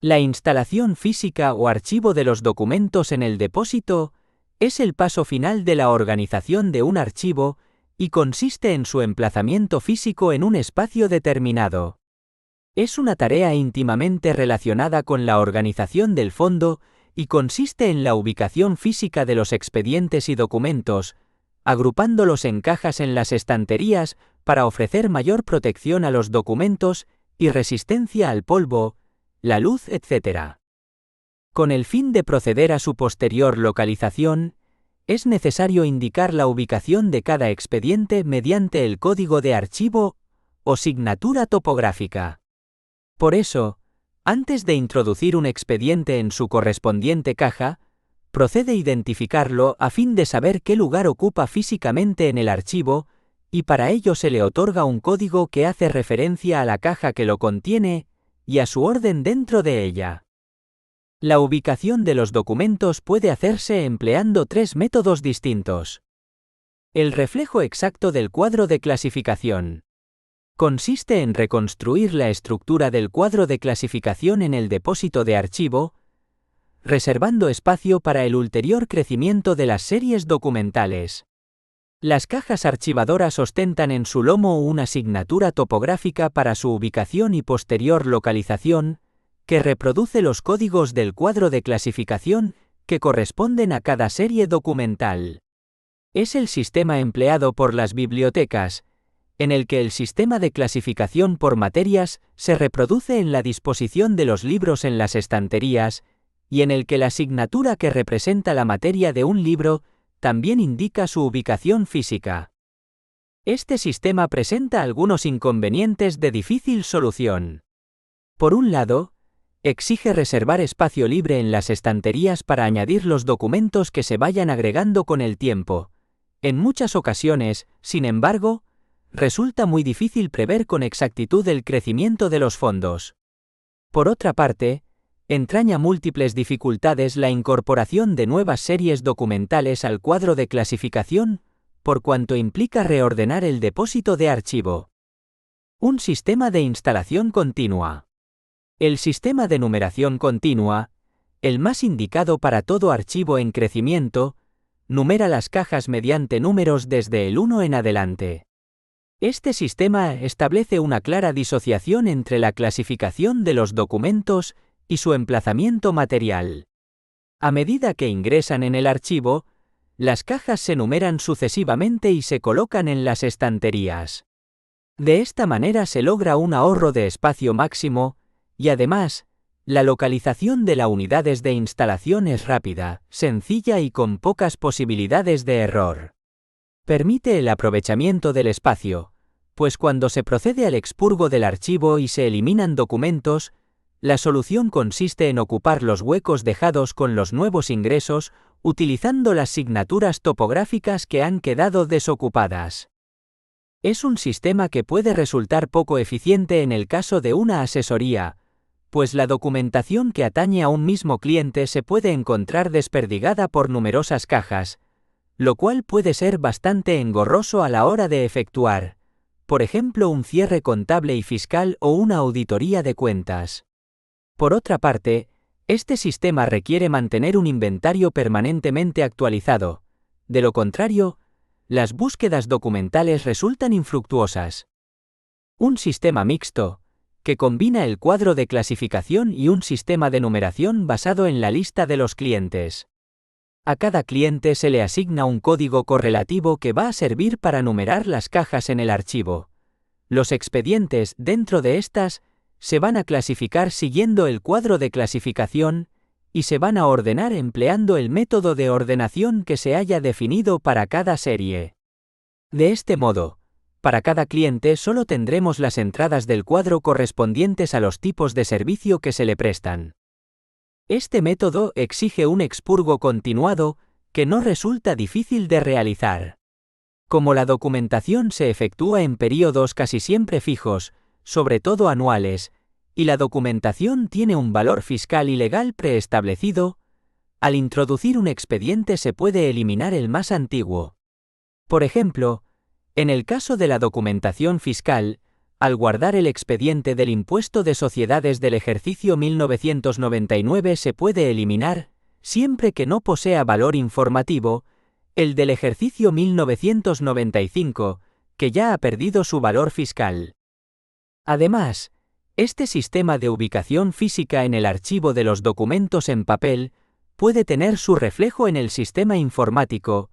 La instalación física o archivo de los documentos en el depósito es el paso final de la organización de un archivo y consiste en su emplazamiento físico en un espacio determinado. Es una tarea íntimamente relacionada con la organización del fondo y consiste en la ubicación física de los expedientes y documentos, agrupándolos en cajas en las estanterías para ofrecer mayor protección a los documentos y resistencia al polvo, la luz, etc. Con el fin de proceder a su posterior localización, es necesario indicar la ubicación de cada expediente mediante el código de archivo o signatura topográfica. Por eso, antes de introducir un expediente en su correspondiente caja, procede a identificarlo a fin de saber qué lugar ocupa físicamente en el archivo, y para ello se le otorga un código que hace referencia a la caja que lo contiene y a su orden dentro de ella. La ubicación de los documentos puede hacerse empleando tres métodos distintos. El reflejo exacto del cuadro de clasificación. Consiste en reconstruir la estructura del cuadro de clasificación en el depósito de archivo, reservando espacio para el ulterior crecimiento de las series documentales. Las cajas archivadoras ostentan en su lomo una asignatura topográfica para su ubicación y posterior localización, que reproduce los códigos del cuadro de clasificación que corresponden a cada serie documental. Es el sistema empleado por las bibliotecas, en el que el sistema de clasificación por materias se reproduce en la disposición de los libros en las estanterías, y en el que la asignatura que representa la materia de un libro también indica su ubicación física. Este sistema presenta algunos inconvenientes de difícil solución. Por un lado, exige reservar espacio libre en las estanterías para añadir los documentos que se vayan agregando con el tiempo. En muchas ocasiones, sin embargo, resulta muy difícil prever con exactitud el crecimiento de los fondos. Por otra parte, entraña múltiples dificultades la incorporación de nuevas series documentales al cuadro de clasificación, por cuanto implica reordenar el depósito de archivo. Un sistema de instalación continua. El sistema de numeración continua, el más indicado para todo archivo en crecimiento, numera las cajas mediante números desde el 1 en adelante. Este sistema establece una clara disociación entre la clasificación de los documentos y su emplazamiento material. A medida que ingresan en el archivo, las cajas se numeran sucesivamente y se colocan en las estanterías. De esta manera se logra un ahorro de espacio máximo, y además, la localización de las unidades de instalación es rápida, sencilla y con pocas posibilidades de error. Permite el aprovechamiento del espacio, pues cuando se procede al expurgo del archivo y se eliminan documentos, la solución consiste en ocupar los huecos dejados con los nuevos ingresos, utilizando las signaturas topográficas que han quedado desocupadas. Es un sistema que puede resultar poco eficiente en el caso de una asesoría, pues la documentación que atañe a un mismo cliente se puede encontrar desperdigada por numerosas cajas, lo cual puede ser bastante engorroso a la hora de efectuar, por ejemplo, un cierre contable y fiscal o una auditoría de cuentas. Por otra parte, este sistema requiere mantener un inventario permanentemente actualizado, de lo contrario, las búsquedas documentales resultan infructuosas. Un sistema mixto, que combina el cuadro de clasificación y un sistema de numeración basado en la lista de los clientes. A cada cliente se le asigna un código correlativo que va a servir para numerar las cajas en el archivo. Los expedientes dentro de estas se van a clasificar siguiendo el cuadro de clasificación y se van a ordenar empleando el método de ordenación que se haya definido para cada serie. De este modo, para cada cliente solo tendremos las entradas del cuadro correspondientes a los tipos de servicio que se le prestan. Este método exige un expurgo continuado que no resulta difícil de realizar. Como la documentación se efectúa en períodos casi siempre fijos, sobre todo anuales, y la documentación tiene un valor fiscal y legal preestablecido, al introducir un expediente se puede eliminar el más antiguo. Por ejemplo, en el caso de la documentación fiscal, al guardar el expediente del impuesto de sociedades del ejercicio 1999 se puede eliminar, siempre que no posea valor informativo, el del ejercicio 1995, que ya ha perdido su valor fiscal. Además, este sistema de ubicación física en el archivo de los documentos en papel puede tener su reflejo en el sistema informático,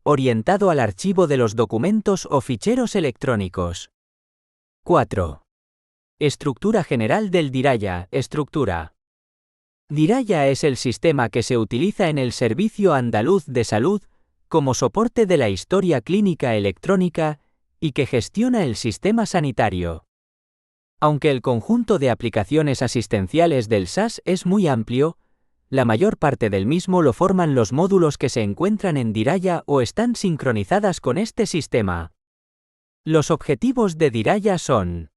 orientado al archivo de los documentos o ficheros electrónicos. 4. Estructura general del Diraya. Estructura. Diraya es el sistema que se utiliza en el Servicio Andaluz de Salud como soporte de la historia clínica electrónica y que gestiona el sistema sanitario. Aunque el conjunto de aplicaciones asistenciales del SAS es muy amplio, la mayor parte del mismo lo forman los módulos que se encuentran en Diraya o están sincronizadas con este sistema. Los objetivos de Diraya son: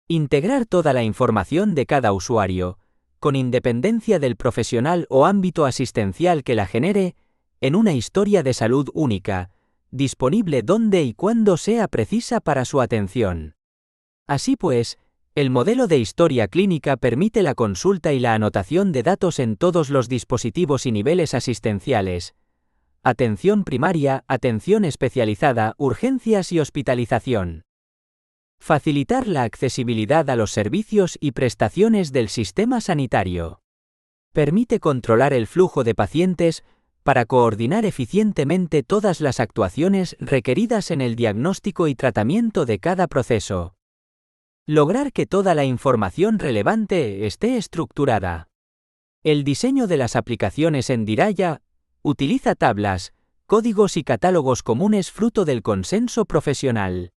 integrar toda la información de cada usuario, con independencia del profesional o ámbito asistencial que la genere, en una historia de salud única, disponible donde y cuando sea precisa para su atención. Así pues, el modelo de historia clínica permite la consulta y la anotación de datos en todos los dispositivos y niveles asistenciales: atención primaria, atención especializada, urgencias y hospitalización. Facilitar la accesibilidad a los servicios y prestaciones del sistema sanitario. Permite controlar el flujo de pacientes para coordinar eficientemente todas las actuaciones requeridas en el diagnóstico y tratamiento de cada proceso. Lograr que toda la información relevante esté estructurada. El diseño de las aplicaciones en Diraya utiliza tablas, códigos y catálogos comunes fruto del consenso profesional.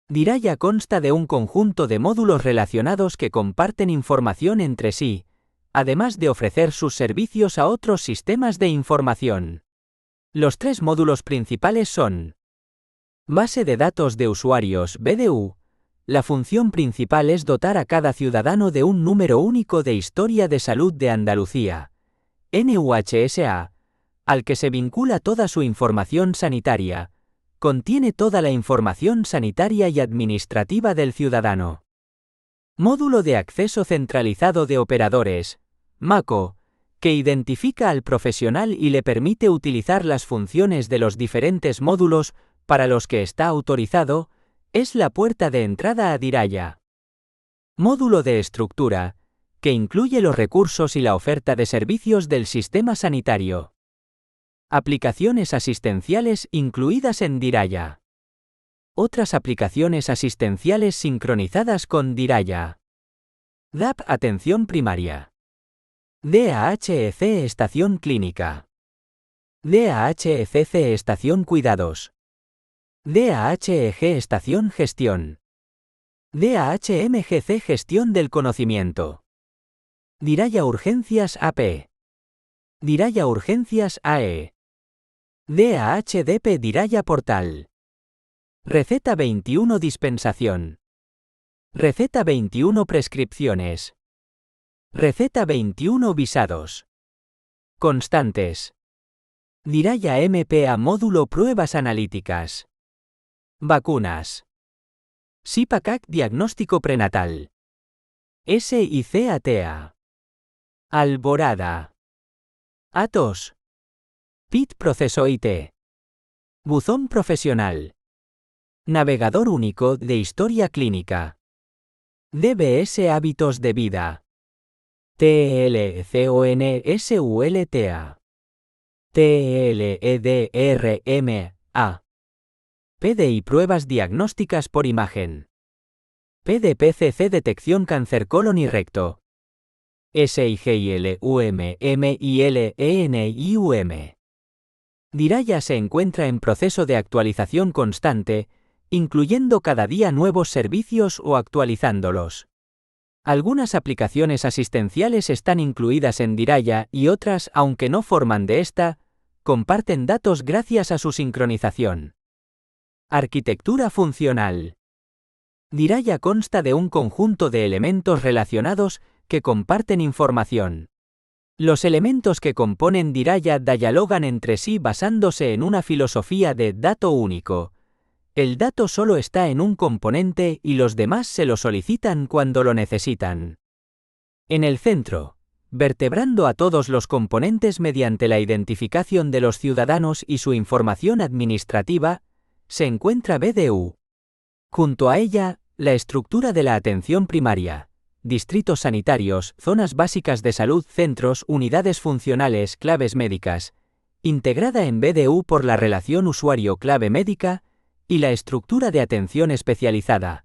Diraya consta de un conjunto de módulos relacionados que comparten información entre sí, además de ofrecer sus servicios a otros sistemas de información. Los tres módulos principales son: Base de datos de usuarios (BDU). La función principal es dotar a cada ciudadano de un número único de historia de salud de Andalucía, NUHSA, al que se vincula toda su información sanitaria. Contiene toda la información sanitaria y administrativa del ciudadano. Módulo de acceso centralizado de operadores, MACO, que identifica al profesional y le permite utilizar las funciones de los diferentes módulos para los que está autorizado, es la puerta de entrada a Diraya. Módulo de estructura, que incluye los recursos y la oferta de servicios del sistema sanitario. Aplicaciones asistenciales incluidas en Diraya. Otras aplicaciones asistenciales sincronizadas con Diraya. DAP Atención Primaria. DAHEC Estación Clínica. DAHECC Estación Cuidados. DAHEG Estación Gestión. DAHMGC Gestión del Conocimiento. Diraya Urgencias AP. Diraya Urgencias AE. DAHDP Diraya Portal. Receta 21 Dispensación. Receta 21 Prescripciones. Receta 21 Visados. Constantes. Diraya MPA Módulo Pruebas Analíticas. Vacunas. SIPACAC Diagnóstico Prenatal. SICATA. Alborada. Atos. PIT Proceso IT. Buzón Profesional. Navegador único de historia clínica. DBS Hábitos de vida. TELCONSULTA. TELEDRMA. PDI Pruebas diagnósticas por imagen. PDPCC Detección cáncer colon y recto. SIGILUMMILENIUM. Diraya se encuentra en proceso de actualización constante, incluyendo cada día nuevos servicios o actualizándolos. Algunas aplicaciones asistenciales están incluidas en Diraya y otras, aunque no forman de esta, comparten datos gracias a su sincronización. Arquitectura funcional. Diraya consta de un conjunto de elementos relacionados que comparten información. Los elementos que componen Diraya dialogan entre sí basándose en una filosofía de dato único. El dato solo está en un componente y los demás se lo solicitan cuando lo necesitan. En el centro, vertebrando a todos los componentes mediante la identificación de los ciudadanos y su información administrativa, se encuentra BDU. Junto a ella, la estructura de la atención primaria, distritos sanitarios, zonas básicas de salud, centros, unidades funcionales, claves médicas, integrada en BDU por la relación usuario-clave médica, y la estructura de atención especializada,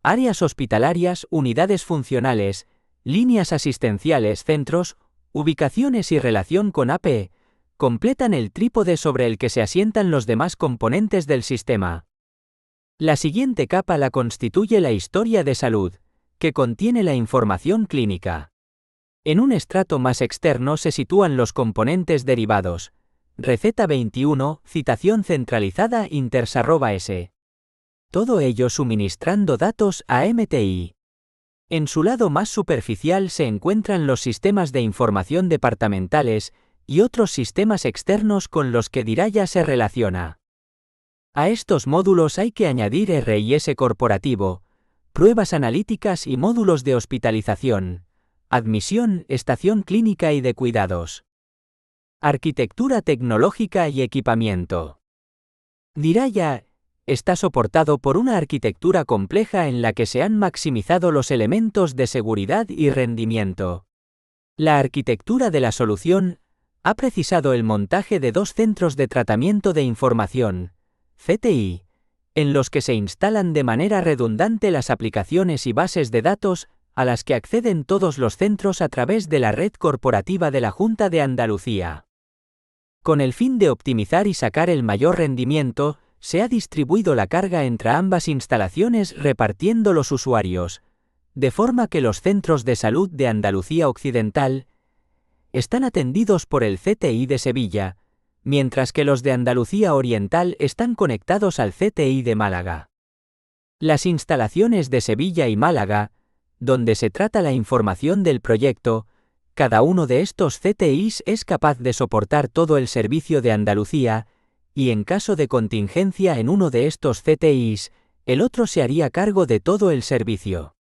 áreas hospitalarias, unidades funcionales, líneas asistenciales, centros, ubicaciones y relación con AP, completan el trípode sobre el que se asientan los demás componentes del sistema. La siguiente capa la constituye la historia de salud, que contiene la información clínica. En un estrato más externo se sitúan los componentes derivados. Receta 21, citación centralizada Inters@S. Todo ello suministrando datos a MTI. En su lado más superficial se encuentran los sistemas de información departamentales y otros sistemas externos con los que Diraya se relaciona. A estos módulos hay que añadir RIS corporativo, pruebas analíticas y módulos de hospitalización, admisión, estación clínica y de cuidados. Arquitectura tecnológica y equipamiento. Diraya está soportado por una arquitectura compleja en la que se han maximizado los elementos de seguridad y rendimiento. La arquitectura de la solución ha precisado el montaje de 2 centros de tratamiento de información, CTI, en los que se instalan de manera redundante las aplicaciones y bases de datos a las que acceden todos los centros a través de la red corporativa de la Junta de Andalucía. Con el fin de optimizar y sacar el mayor rendimiento, se ha distribuido la carga entre ambas instalaciones repartiendo los usuarios, de forma que los centros de salud de Andalucía Occidental están atendidos por el CTI de Sevilla, mientras que los de Andalucía Oriental están conectados al CTI de Málaga. Las instalaciones de Sevilla y Málaga, donde se trata la información del proyecto, cada uno de estos CTIs es capaz de soportar todo el servicio de Andalucía, y en caso de contingencia en uno de estos CTIs, el otro se haría cargo de todo el servicio.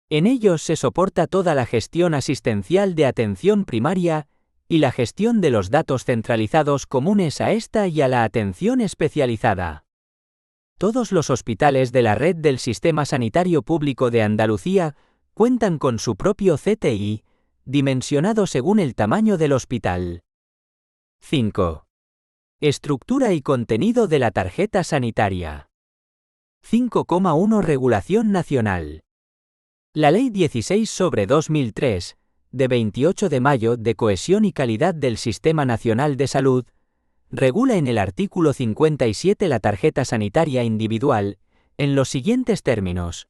En ellos se soporta toda la gestión asistencial de atención primaria y la gestión de los datos centralizados comunes a esta y a la atención especializada. Todos los hospitales de la red del Sistema Sanitario Público de Andalucía cuentan con su propio CTI, dimensionado según el tamaño del hospital. 5. Estructura y contenido de la tarjeta sanitaria. 5,1 Regulación nacional. La Ley 16/2003, de 28 de mayo de Cohesión y Calidad del Sistema Nacional de Salud, regula en el artículo 57 la tarjeta sanitaria individual, en los siguientes términos.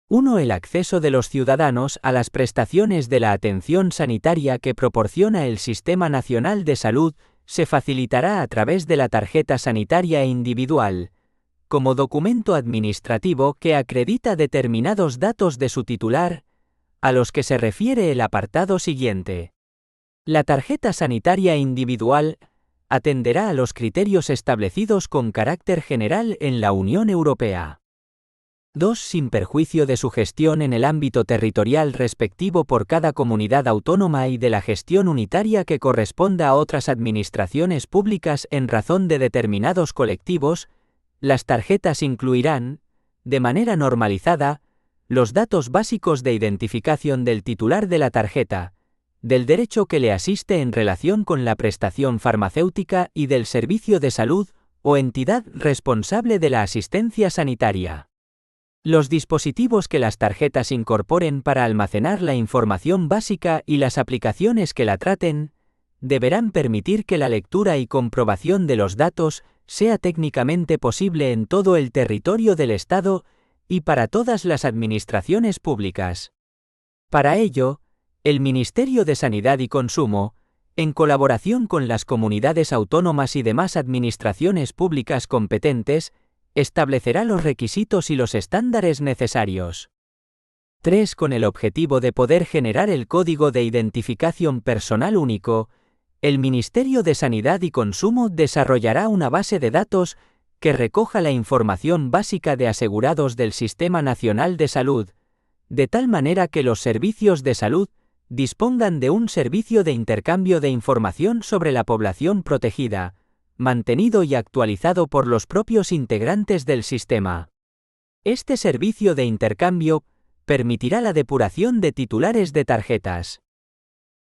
1. El acceso de los ciudadanos a las prestaciones de la atención sanitaria que proporciona el Sistema Nacional de Salud se facilitará a través de la tarjeta sanitaria individual, como documento administrativo que acredita determinados datos de su titular, a los que se refiere el apartado siguiente. La tarjeta sanitaria individual atenderá a los criterios establecidos con carácter general en la Unión Europea. 2. Sin perjuicio de su gestión en el ámbito territorial respectivo por cada comunidad autónoma y de la gestión unitaria que corresponda a otras administraciones públicas en razón de determinados colectivos, las tarjetas incluirán, de manera normalizada, los datos básicos de identificación del titular de la tarjeta, del derecho que le asiste en relación con la prestación farmacéutica y del servicio de salud o entidad responsable de la asistencia sanitaria. Los dispositivos que las tarjetas incorporen para almacenar la información básica y las aplicaciones que la traten, deberán permitir que la lectura y comprobación de los datos sea técnicamente posible en todo el territorio del Estado y para todas las administraciones públicas. Para ello, el Ministerio de Sanidad y Consumo, en colaboración con las comunidades autónomas y demás administraciones públicas competentes, establecerá los requisitos y los estándares necesarios. 3. Con el objetivo de poder generar el Código de Identificación Personal Único, el Ministerio de Sanidad y Consumo desarrollará una base de datos que recoja la información básica de asegurados del Sistema Nacional de Salud, de tal manera que los servicios de salud dispongan de un servicio de intercambio de información sobre la población protegida, mantenido y actualizado por los propios integrantes del sistema. Este servicio de intercambio permitirá la depuración de titulares de tarjetas.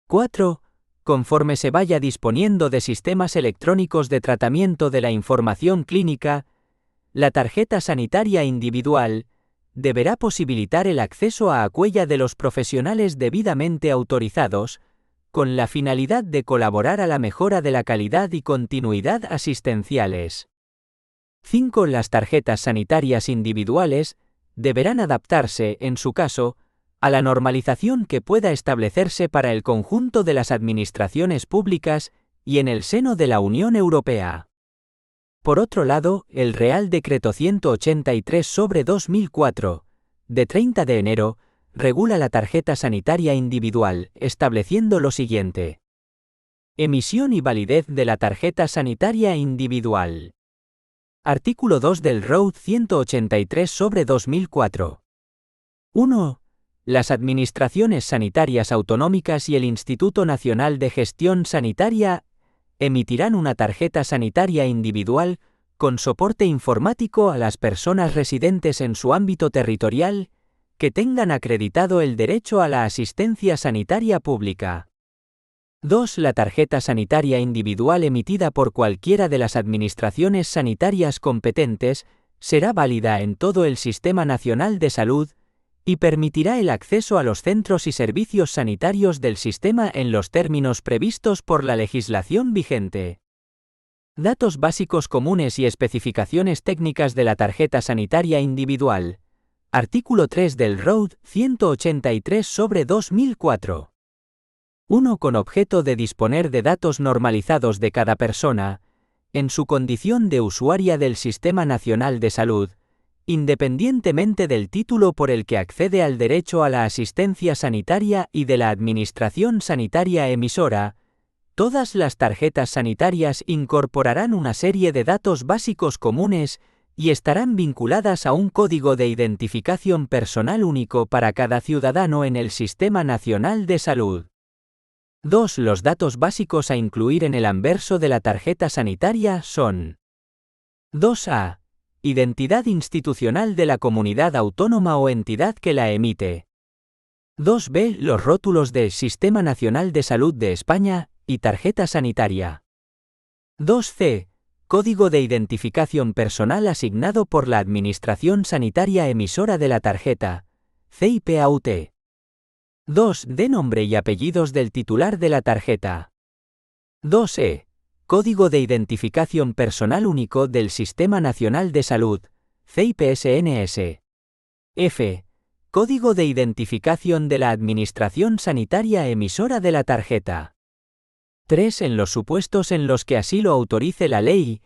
4. Conforme se vaya disponiendo de sistemas electrónicos de tratamiento de la información clínica, la tarjeta sanitaria individual deberá posibilitar el acceso a aquella de los profesionales debidamente autorizados, con la finalidad de colaborar a la mejora de la calidad y continuidad asistenciales. 5. Las tarjetas sanitarias individuales deberán adaptarse, en su caso, a la normalización que pueda establecerse para el conjunto de las administraciones públicas y en el seno de la Unión Europea. Por otro lado, el Real Decreto 183/2004, de 30 de enero, regula la tarjeta sanitaria individual, estableciendo lo siguiente. Emisión y validez de la tarjeta sanitaria individual. Artículo 2 del ROUD 183/2004. 1. Las administraciones sanitarias autonómicas y el Instituto Nacional de Gestión Sanitaria emitirán una tarjeta sanitaria individual con soporte informático a las personas residentes en su ámbito territorial que tengan acreditado el derecho a la asistencia sanitaria pública. 2. La tarjeta sanitaria individual emitida por cualquiera de las administraciones sanitarias competentes será válida en todo el Sistema Nacional de Salud y permitirá el acceso a los centros y servicios sanitarios del sistema en los términos previstos por la legislación vigente. Datos básicos comunes y especificaciones técnicas de la tarjeta sanitaria individual. Artículo 3 del ROUD 183/2004. 1. Con objeto de disponer de datos normalizados de cada persona, en su condición de usuaria del Sistema Nacional de Salud, independientemente del título por el que accede al derecho a la asistencia sanitaria y de la administración sanitaria emisora, todas las tarjetas sanitarias incorporarán una serie de datos básicos comunes y estarán vinculadas a un código de identificación personal único para cada ciudadano en el Sistema Nacional de Salud. 2. Los datos básicos a incluir en el anverso de la tarjeta sanitaria son: 2a. Identidad institucional de la comunidad autónoma o entidad que la emite. 2b. Los rótulos de Sistema Nacional de Salud de España y tarjeta sanitaria. 2c. Código de identificación personal asignado por la Administración Sanitaria emisora de la tarjeta, CIPAUT. 2d. Nombre y apellidos del titular de la tarjeta. 2e. Código de identificación personal único del Sistema Nacional de Salud, CIPSNS. F. Código de identificación de la Administración Sanitaria emisora de la tarjeta. 3. En los supuestos en los que así lo autorice la ley,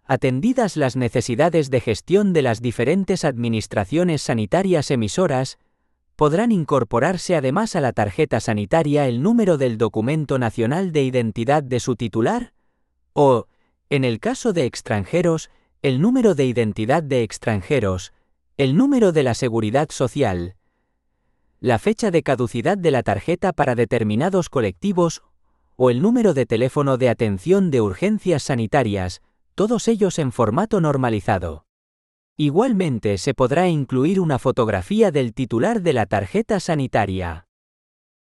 atendidas las necesidades de gestión de las diferentes administraciones sanitarias emisoras, podrán incorporarse además a la tarjeta sanitaria el número del documento nacional de identidad de su titular, o, en el caso de extranjeros, el número de identidad de extranjeros, el número de la seguridad social, la fecha de caducidad de la tarjeta para determinados colectivos o el número de teléfono de atención de urgencias sanitarias, todos ellos en formato normalizado. Igualmente se podrá incluir una fotografía del titular de la tarjeta sanitaria.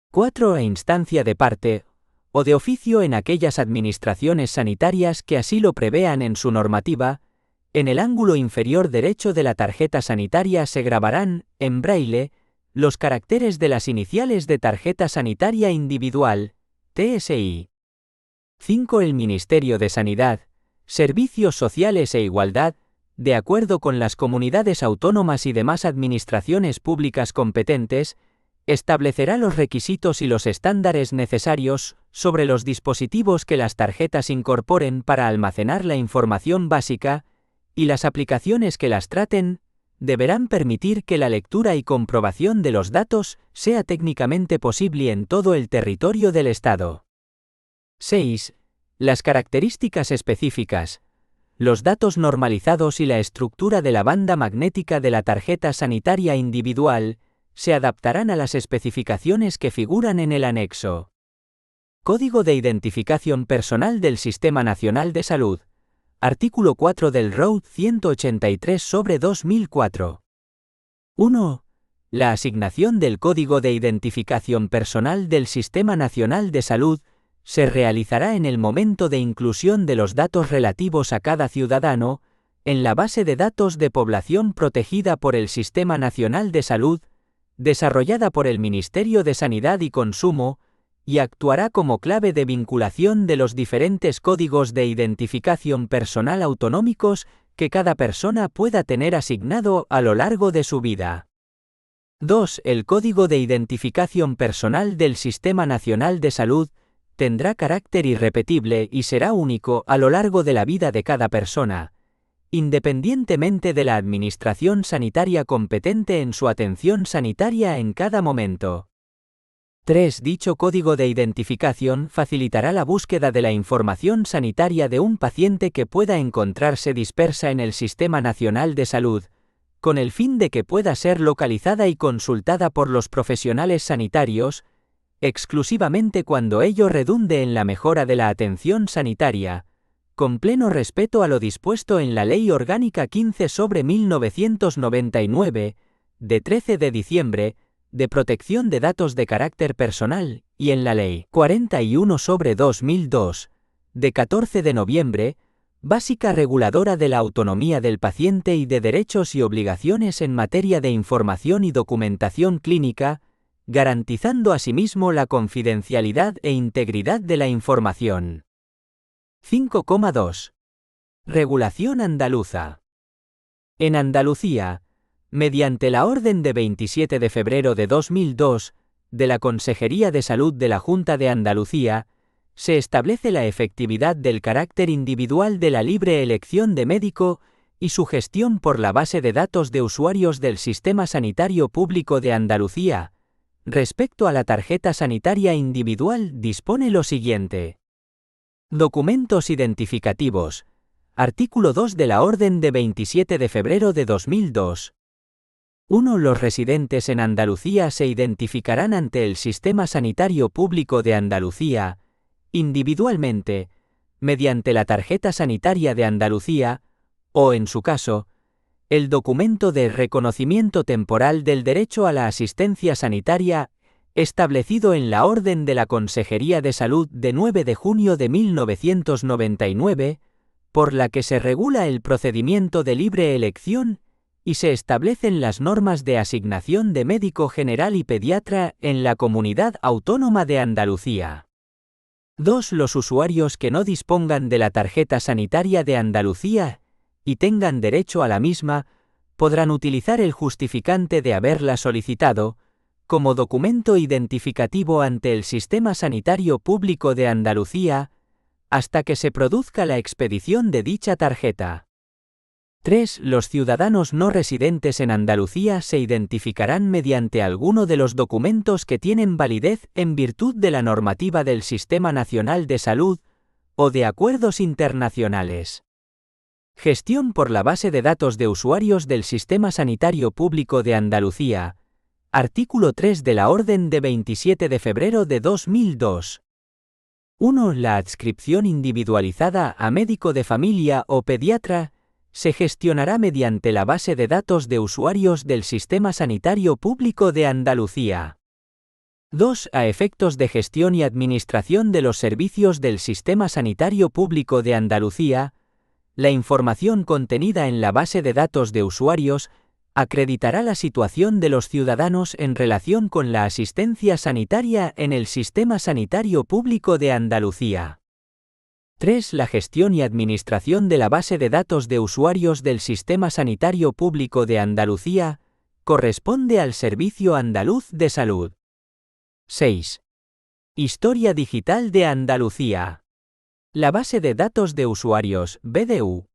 4. A instancia de parte, o de oficio en aquellas administraciones sanitarias que así lo prevean en su normativa, en el ángulo inferior derecho de la tarjeta sanitaria se grabarán, en braille, los caracteres de las iniciales de tarjeta sanitaria individual, TSI. 5. El Ministerio de Sanidad, Servicios Sociales e Igualdad, de acuerdo con las comunidades autónomas y demás administraciones públicas competentes, establecerá los requisitos y los estándares necesarios sobre los dispositivos que las tarjetas incorporen para almacenar la información básica, y las aplicaciones que las traten deberán permitir que la lectura y comprobación de los datos sea técnicamente posible en todo el territorio del Estado. 6. Las características específicas, los datos normalizados y la estructura de la banda magnética de la tarjeta sanitaria individual se adaptarán a las especificaciones que figuran en el anexo. Código de Identificación Personal del Sistema Nacional de Salud. Artículo 4 del ROUD 183/2004. 1. La asignación del Código de Identificación Personal del Sistema Nacional de Salud se realizará en el momento de inclusión de los datos relativos a cada ciudadano en la base de datos de población protegida por el Sistema Nacional de Salud, desarrollada por el Ministerio de Sanidad y Consumo, y actuará como clave de vinculación de los diferentes códigos de identificación personal autonómicos que cada persona pueda tener asignado a lo largo de su vida. 2. El Código de Identificación Personal del Sistema Nacional de Salud tendrá carácter irrepetible y será único a lo largo de la vida de cada persona, independientemente de la administración sanitaria competente en su atención sanitaria en cada momento. 3. Dicho código de identificación facilitará la búsqueda de la información sanitaria de un paciente que pueda encontrarse dispersa en el Sistema Nacional de Salud, con el fin de que pueda ser localizada y consultada por los profesionales sanitarios, exclusivamente cuando ello redunde en la mejora de la atención sanitaria, con pleno respeto a lo dispuesto en la Ley Orgánica 15/1999, de 13 de diciembre, de protección de datos de carácter personal, y en la Ley 41/2002, de 14 de noviembre, básica reguladora de la autonomía del paciente y de derechos y obligaciones en materia de información y documentación clínica, garantizando asimismo la confidencialidad e integridad de la información. 5,2. Regulación andaluza. En Andalucía, mediante la Orden de 27 de febrero de 2002, de la Consejería de Salud de la Junta de Andalucía, se establece la efectividad del carácter individual de la libre elección de médico y su gestión por la base de datos de usuarios del Sistema Sanitario Público de Andalucía. Respecto a la tarjeta sanitaria individual, dispone lo siguiente. Documentos identificativos. Artículo 2 de la Orden de 27 de febrero de 2002. 1. Los residentes en Andalucía se identificarán ante el Sistema Sanitario Público de Andalucía, individualmente, mediante la tarjeta sanitaria de Andalucía, o en su caso, el documento de reconocimiento temporal del derecho a la asistencia sanitaria, establecido en la Orden de la Consejería de Salud de 9 de junio de 1999, por la que se regula el procedimiento de libre elección y se establecen las normas de asignación de médico general y pediatra en la Comunidad Autónoma de Andalucía. 2. Los usuarios que no dispongan de la tarjeta sanitaria de Andalucía y tengan derecho a la misma, podrán utilizar el justificante de haberla solicitado como documento identificativo ante el Sistema Sanitario Público de Andalucía, hasta que se produzca la expedición de dicha tarjeta. 3. Los ciudadanos no residentes en Andalucía se identificarán mediante alguno de los documentos que tienen validez en virtud de la normativa del Sistema Nacional de Salud o de acuerdos internacionales. Gestión por la base de datos de usuarios del Sistema Sanitario Público de Andalucía. Artículo 3 de la Orden de 27 de febrero de 2002. 1. La adscripción individualizada a médico de familia o pediatra se gestionará mediante la base de datos de usuarios del Sistema Sanitario Público de Andalucía. 2. A efectos de gestión y administración de los servicios del Sistema Sanitario Público de Andalucía, la información contenida en la base de datos de usuarios acreditará la situación de los ciudadanos en relación con la asistencia sanitaria en el Sistema Sanitario Público de Andalucía. 3. La gestión y administración de la base de datos de usuarios del Sistema Sanitario Público de Andalucía corresponde al Servicio Andaluz de Salud. 6. Historia digital de Andalucía. La base de datos de usuarios, BDU.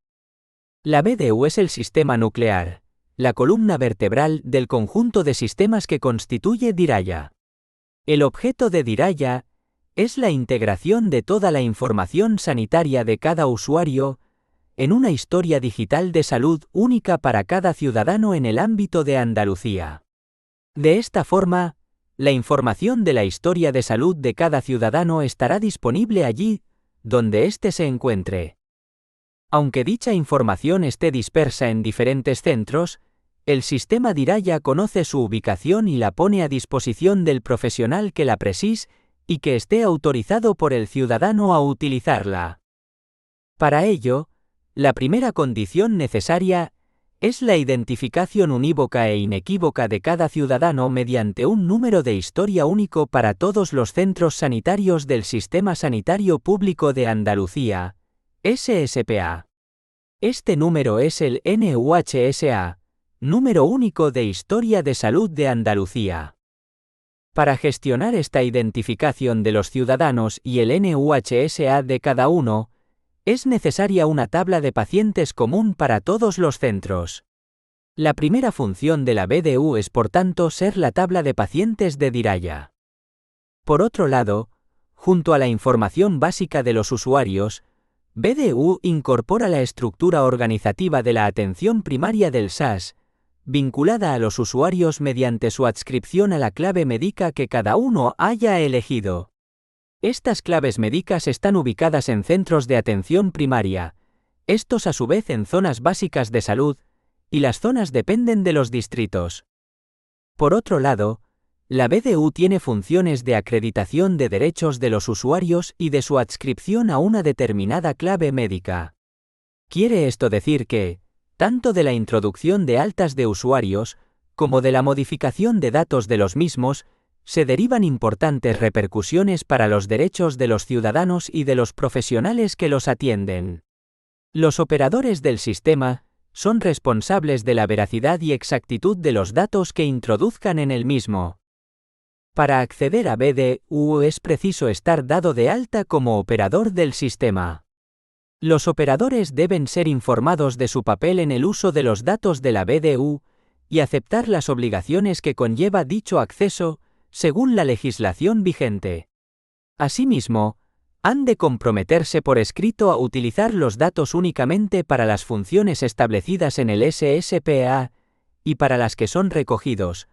La BDU es el sistema nuclear, la columna vertebral del conjunto de sistemas que constituye Diraya. El objeto de Diraya es la integración de toda la información sanitaria de cada usuario en una historia digital de salud única para cada ciudadano en el ámbito de Andalucía. De esta forma, la información de la historia de salud de cada ciudadano estará disponible allí donde éste se encuentre. Aunque dicha información esté dispersa en diferentes centros, el sistema Diraya conoce su ubicación y la pone a disposición del profesional que la precise y que esté autorizado por el ciudadano a utilizarla. Para ello, la primera condición necesaria es la identificación unívoca e inequívoca de cada ciudadano mediante un número de historia único para todos los centros sanitarios del Sistema Sanitario Público de Andalucía, SSPA. Este número es el NUHSA, Número Único de Historia de Salud de Andalucía. Para gestionar esta identificación de los ciudadanos y el NUHSA de cada uno, es necesaria una tabla de pacientes común para todos los centros. La primera función de la BDU es por tanto ser la tabla de pacientes de Diraya. Por otro lado, junto a la información básica de los usuarios, BDU incorpora la estructura organizativa de la atención primaria del SAS, vinculada a los usuarios mediante su adscripción a la clave médica que cada uno haya elegido. Estas claves médicas están ubicadas en centros de atención primaria, estos a su vez en zonas básicas de salud, y las zonas dependen de los distritos. Por otro lado, la BDU tiene funciones de acreditación de derechos de los usuarios y de su adscripción a una determinada clave médica. Quiere esto decir que, tanto de la introducción de altas de usuarios, como de la modificación de datos de los mismos, se derivan importantes repercusiones para los derechos de los ciudadanos y de los profesionales que los atienden. Los operadores del sistema son responsables de la veracidad y exactitud de los datos que introduzcan en el mismo. Para acceder a BDU es preciso estar dado de alta como operador del sistema. Los operadores deben ser informados de su papel en el uso de los datos de la BDU y aceptar las obligaciones que conlleva dicho acceso, según la legislación vigente. Asimismo, han de comprometerse por escrito a utilizar los datos únicamente para las funciones establecidas en el SSPA y para las que son recogidos,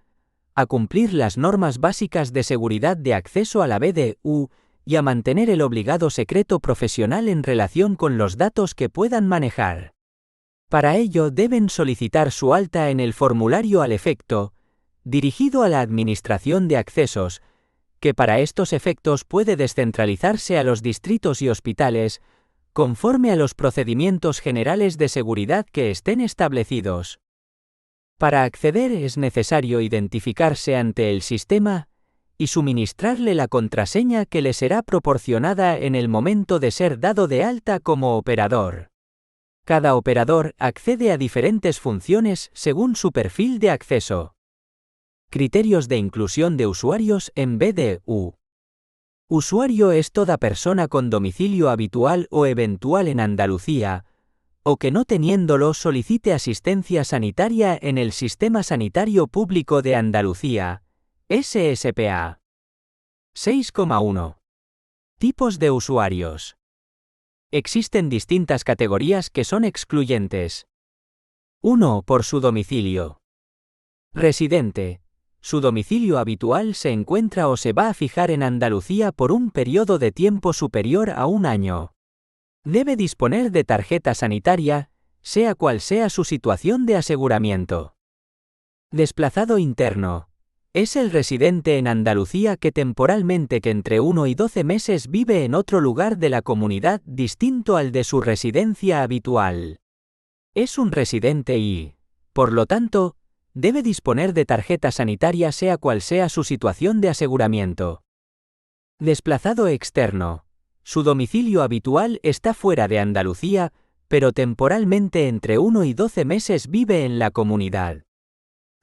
a cumplir las normas básicas de seguridad de acceso a la BDU y a mantener el obligado secreto profesional en relación con los datos que puedan manejar. Para ello deben solicitar su alta en el formulario al efecto, dirigido a la Administración de Accesos, que para estos efectos puede descentralizarse a los distritos y hospitales, conforme a los procedimientos generales de seguridad que estén establecidos. Para acceder es necesario identificarse ante el sistema y suministrarle la contraseña que le será proporcionada en el momento de ser dado de alta como operador. Cada operador accede a diferentes funciones según su perfil de acceso. Criterios de inclusión de usuarios en BDU. Usuario es toda persona con domicilio habitual o eventual en Andalucía, o que no teniéndolo solicite asistencia sanitaria en el Sistema Sanitario Público de Andalucía, SSPA. 6,1. Tipos de usuarios. Existen distintas categorías que son excluyentes. 1. Por su domicilio. Residente. Su domicilio habitual se encuentra o se va a fijar en Andalucía por un periodo de tiempo superior a un año. Debe disponer de tarjeta sanitaria, sea cual sea su situación de aseguramiento. Desplazado interno. Es el residente en Andalucía que temporalmente que entre 1 y 12 meses vive en otro lugar de la comunidad distinto al de su residencia habitual. Es un residente y, por lo tanto, debe disponer de tarjeta sanitaria sea cual sea su situación de aseguramiento. Desplazado externo. Su domicilio habitual está fuera de Andalucía, pero temporalmente entre 1 y 12 meses vive en la comunidad.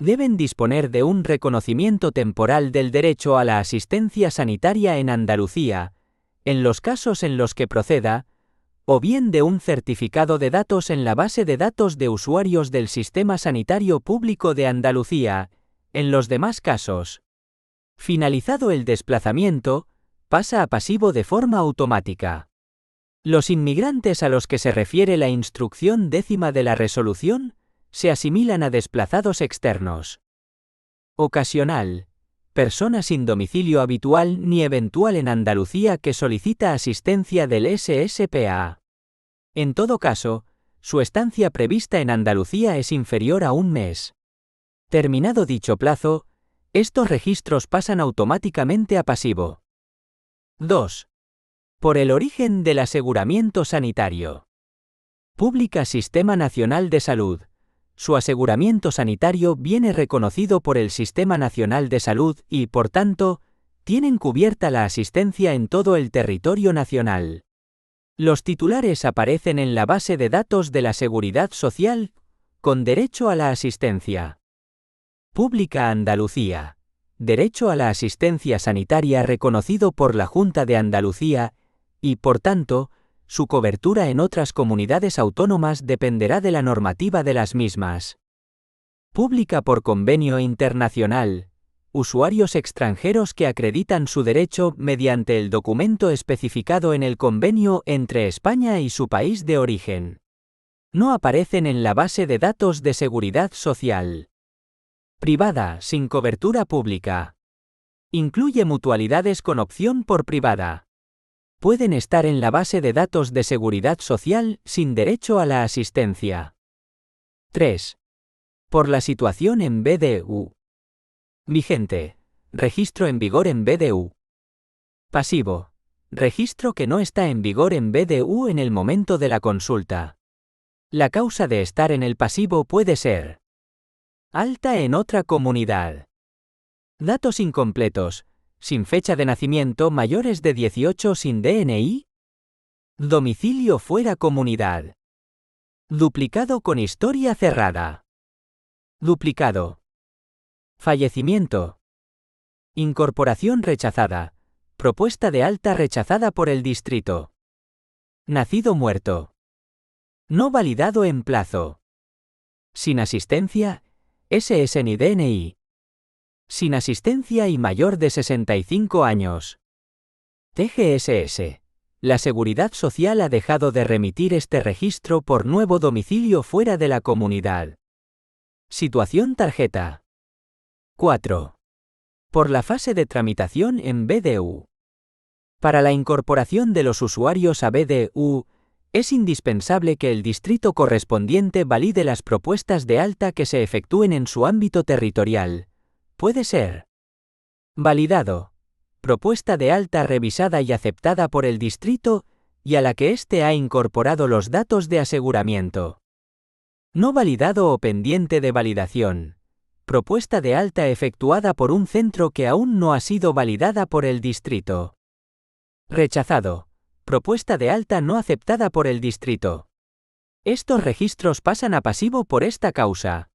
Deben disponer de un reconocimiento temporal del derecho a la asistencia sanitaria en Andalucía, en los casos en los que proceda, o bien de un certificado de datos en la base de datos de usuarios del Sistema Sanitario Público de Andalucía, en los demás casos. Finalizado el desplazamiento, pasa a pasivo de forma automática. Los inmigrantes a los que se refiere la instrucción 10ª de la resolución se asimilan a desplazados externos. Ocasional. Persona sin domicilio habitual ni eventual en Andalucía que solicita asistencia del SSPA. En todo caso, su estancia prevista en Andalucía es inferior a un mes. Terminado dicho plazo, estos registros pasan automáticamente a pasivo. 2. Por el origen del aseguramiento sanitario. Pública Sistema Nacional de Salud. Su aseguramiento sanitario viene reconocido por el Sistema Nacional de Salud y, por tanto, tienen cubierta la asistencia en todo el territorio nacional. Los titulares aparecen en la base de datos de la Seguridad Social, con derecho a la asistencia. Pública Andalucía. Derecho a la asistencia sanitaria reconocido por la Junta de Andalucía, y, por tanto, su cobertura en otras comunidades autónomas dependerá de la normativa de las mismas. Pública por convenio internacional. Usuarios extranjeros que acreditan su derecho mediante el documento especificado en el convenio entre España y su país de origen. No aparecen en la base de datos de Seguridad Social. Privada, sin cobertura pública. Incluye mutualidades con opción por privada. Pueden estar en la base de datos de Seguridad Social sin derecho a la asistencia. 3. Por la situación en BDU. Vigente. Registro en vigor en BDU. Pasivo. Registro que no está en vigor en BDU en el momento de la consulta. La causa de estar en el pasivo puede ser: alta en otra comunidad. Datos incompletos. Sin fecha de nacimiento mayores de 18 sin DNI. Domicilio fuera comunidad. Duplicado con historia cerrada. Duplicado. Fallecimiento. Incorporación rechazada. Propuesta de alta rechazada por el distrito. Nacido muerto. No validado en plazo. Sin asistencia, SS ni DNI. Sin asistencia y mayor de 65 años. TGSS. La Seguridad Social ha dejado de remitir este registro por nuevo domicilio fuera de la comunidad. Situación tarjeta. 4. Por la fase de tramitación en BDU. Para la incorporación de los usuarios a BDU, es indispensable que el distrito correspondiente valide las propuestas de alta que se efectúen en su ámbito territorial. Puede ser: validado. Propuesta de alta revisada y aceptada por el distrito y a la que éste ha incorporado los datos de aseguramiento. No validado o pendiente de validación. Propuesta de alta efectuada por un centro que aún no ha sido validada por el distrito. Rechazado. Propuesta de alta no aceptada por el distrito. Estos registros pasan a pasivo por esta causa.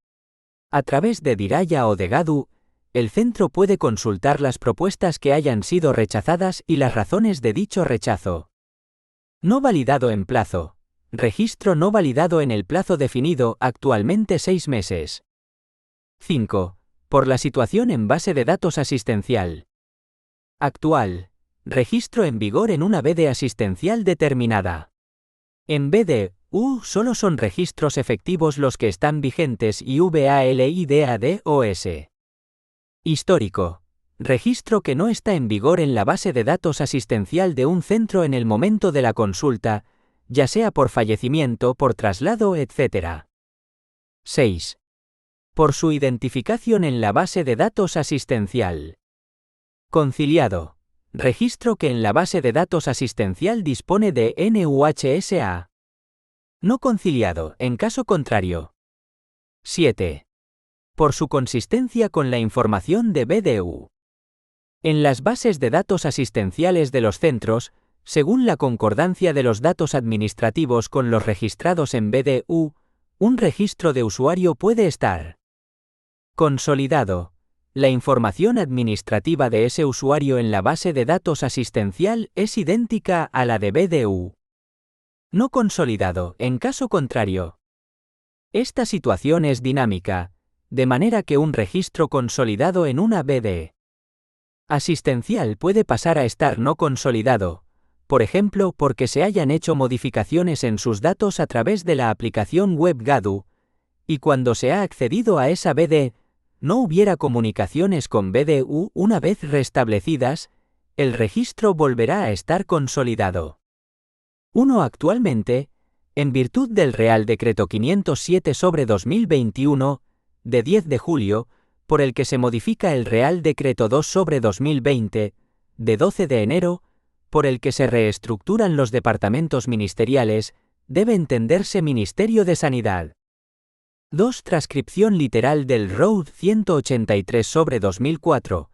A través de Diraya o de Gadu, el centro puede consultar las propuestas que hayan sido rechazadas y las razones de dicho rechazo. No validado en plazo. Registro no validado en el plazo definido, actualmente 6 meses. 5. Por la situación en base de datos asistencial. Actual. Registro en vigor en una BD asistencial determinada. En BDU solo son registros efectivos los que están vigentes y VALIDADOS. Histórico. Registro que no está en vigor en la base de datos asistencial de un centro en el momento de la consulta, ya sea por fallecimiento, por traslado, etc. 6. Por su identificación en la base de datos asistencial. Conciliado. Registro que en la base de datos asistencial dispone de NUHSA. No conciliado, en caso contrario. 7. Por su consistencia con la información de BDU. En las bases de datos asistenciales de los centros, según la concordancia de los datos administrativos con los registrados en BDU, un registro de usuario puede estar consolidado. La información administrativa de ese usuario en la base de datos asistencial es idéntica a la de BDU. No consolidado, en caso contrario. Esta situación es dinámica, de manera que un registro consolidado en una BD asistencial puede pasar a estar no consolidado, por ejemplo porque se hayan hecho modificaciones en sus datos a través de la aplicación web GADU, y cuando se ha accedido a esa BD, no hubiera comunicaciones con BDU una vez restablecidas, el registro volverá a estar consolidado. 1. Actualmente, en virtud del Real Decreto 507/2021, de 10 de julio, por el que se modifica el Real Decreto 2/2020, de 12 de enero, por el que se reestructuran los departamentos ministeriales, debe entenderse Ministerio de Sanidad. 2. Transcripción literal del ROUD 183/2004.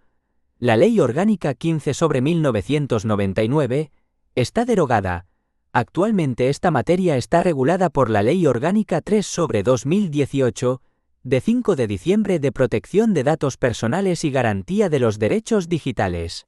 La Ley Orgánica 15/1999 está derogada. Actualmente esta materia está regulada por la Ley Orgánica 3/2018, de 5 de diciembre de Protección de Datos Personales y Garantía de los Derechos Digitales.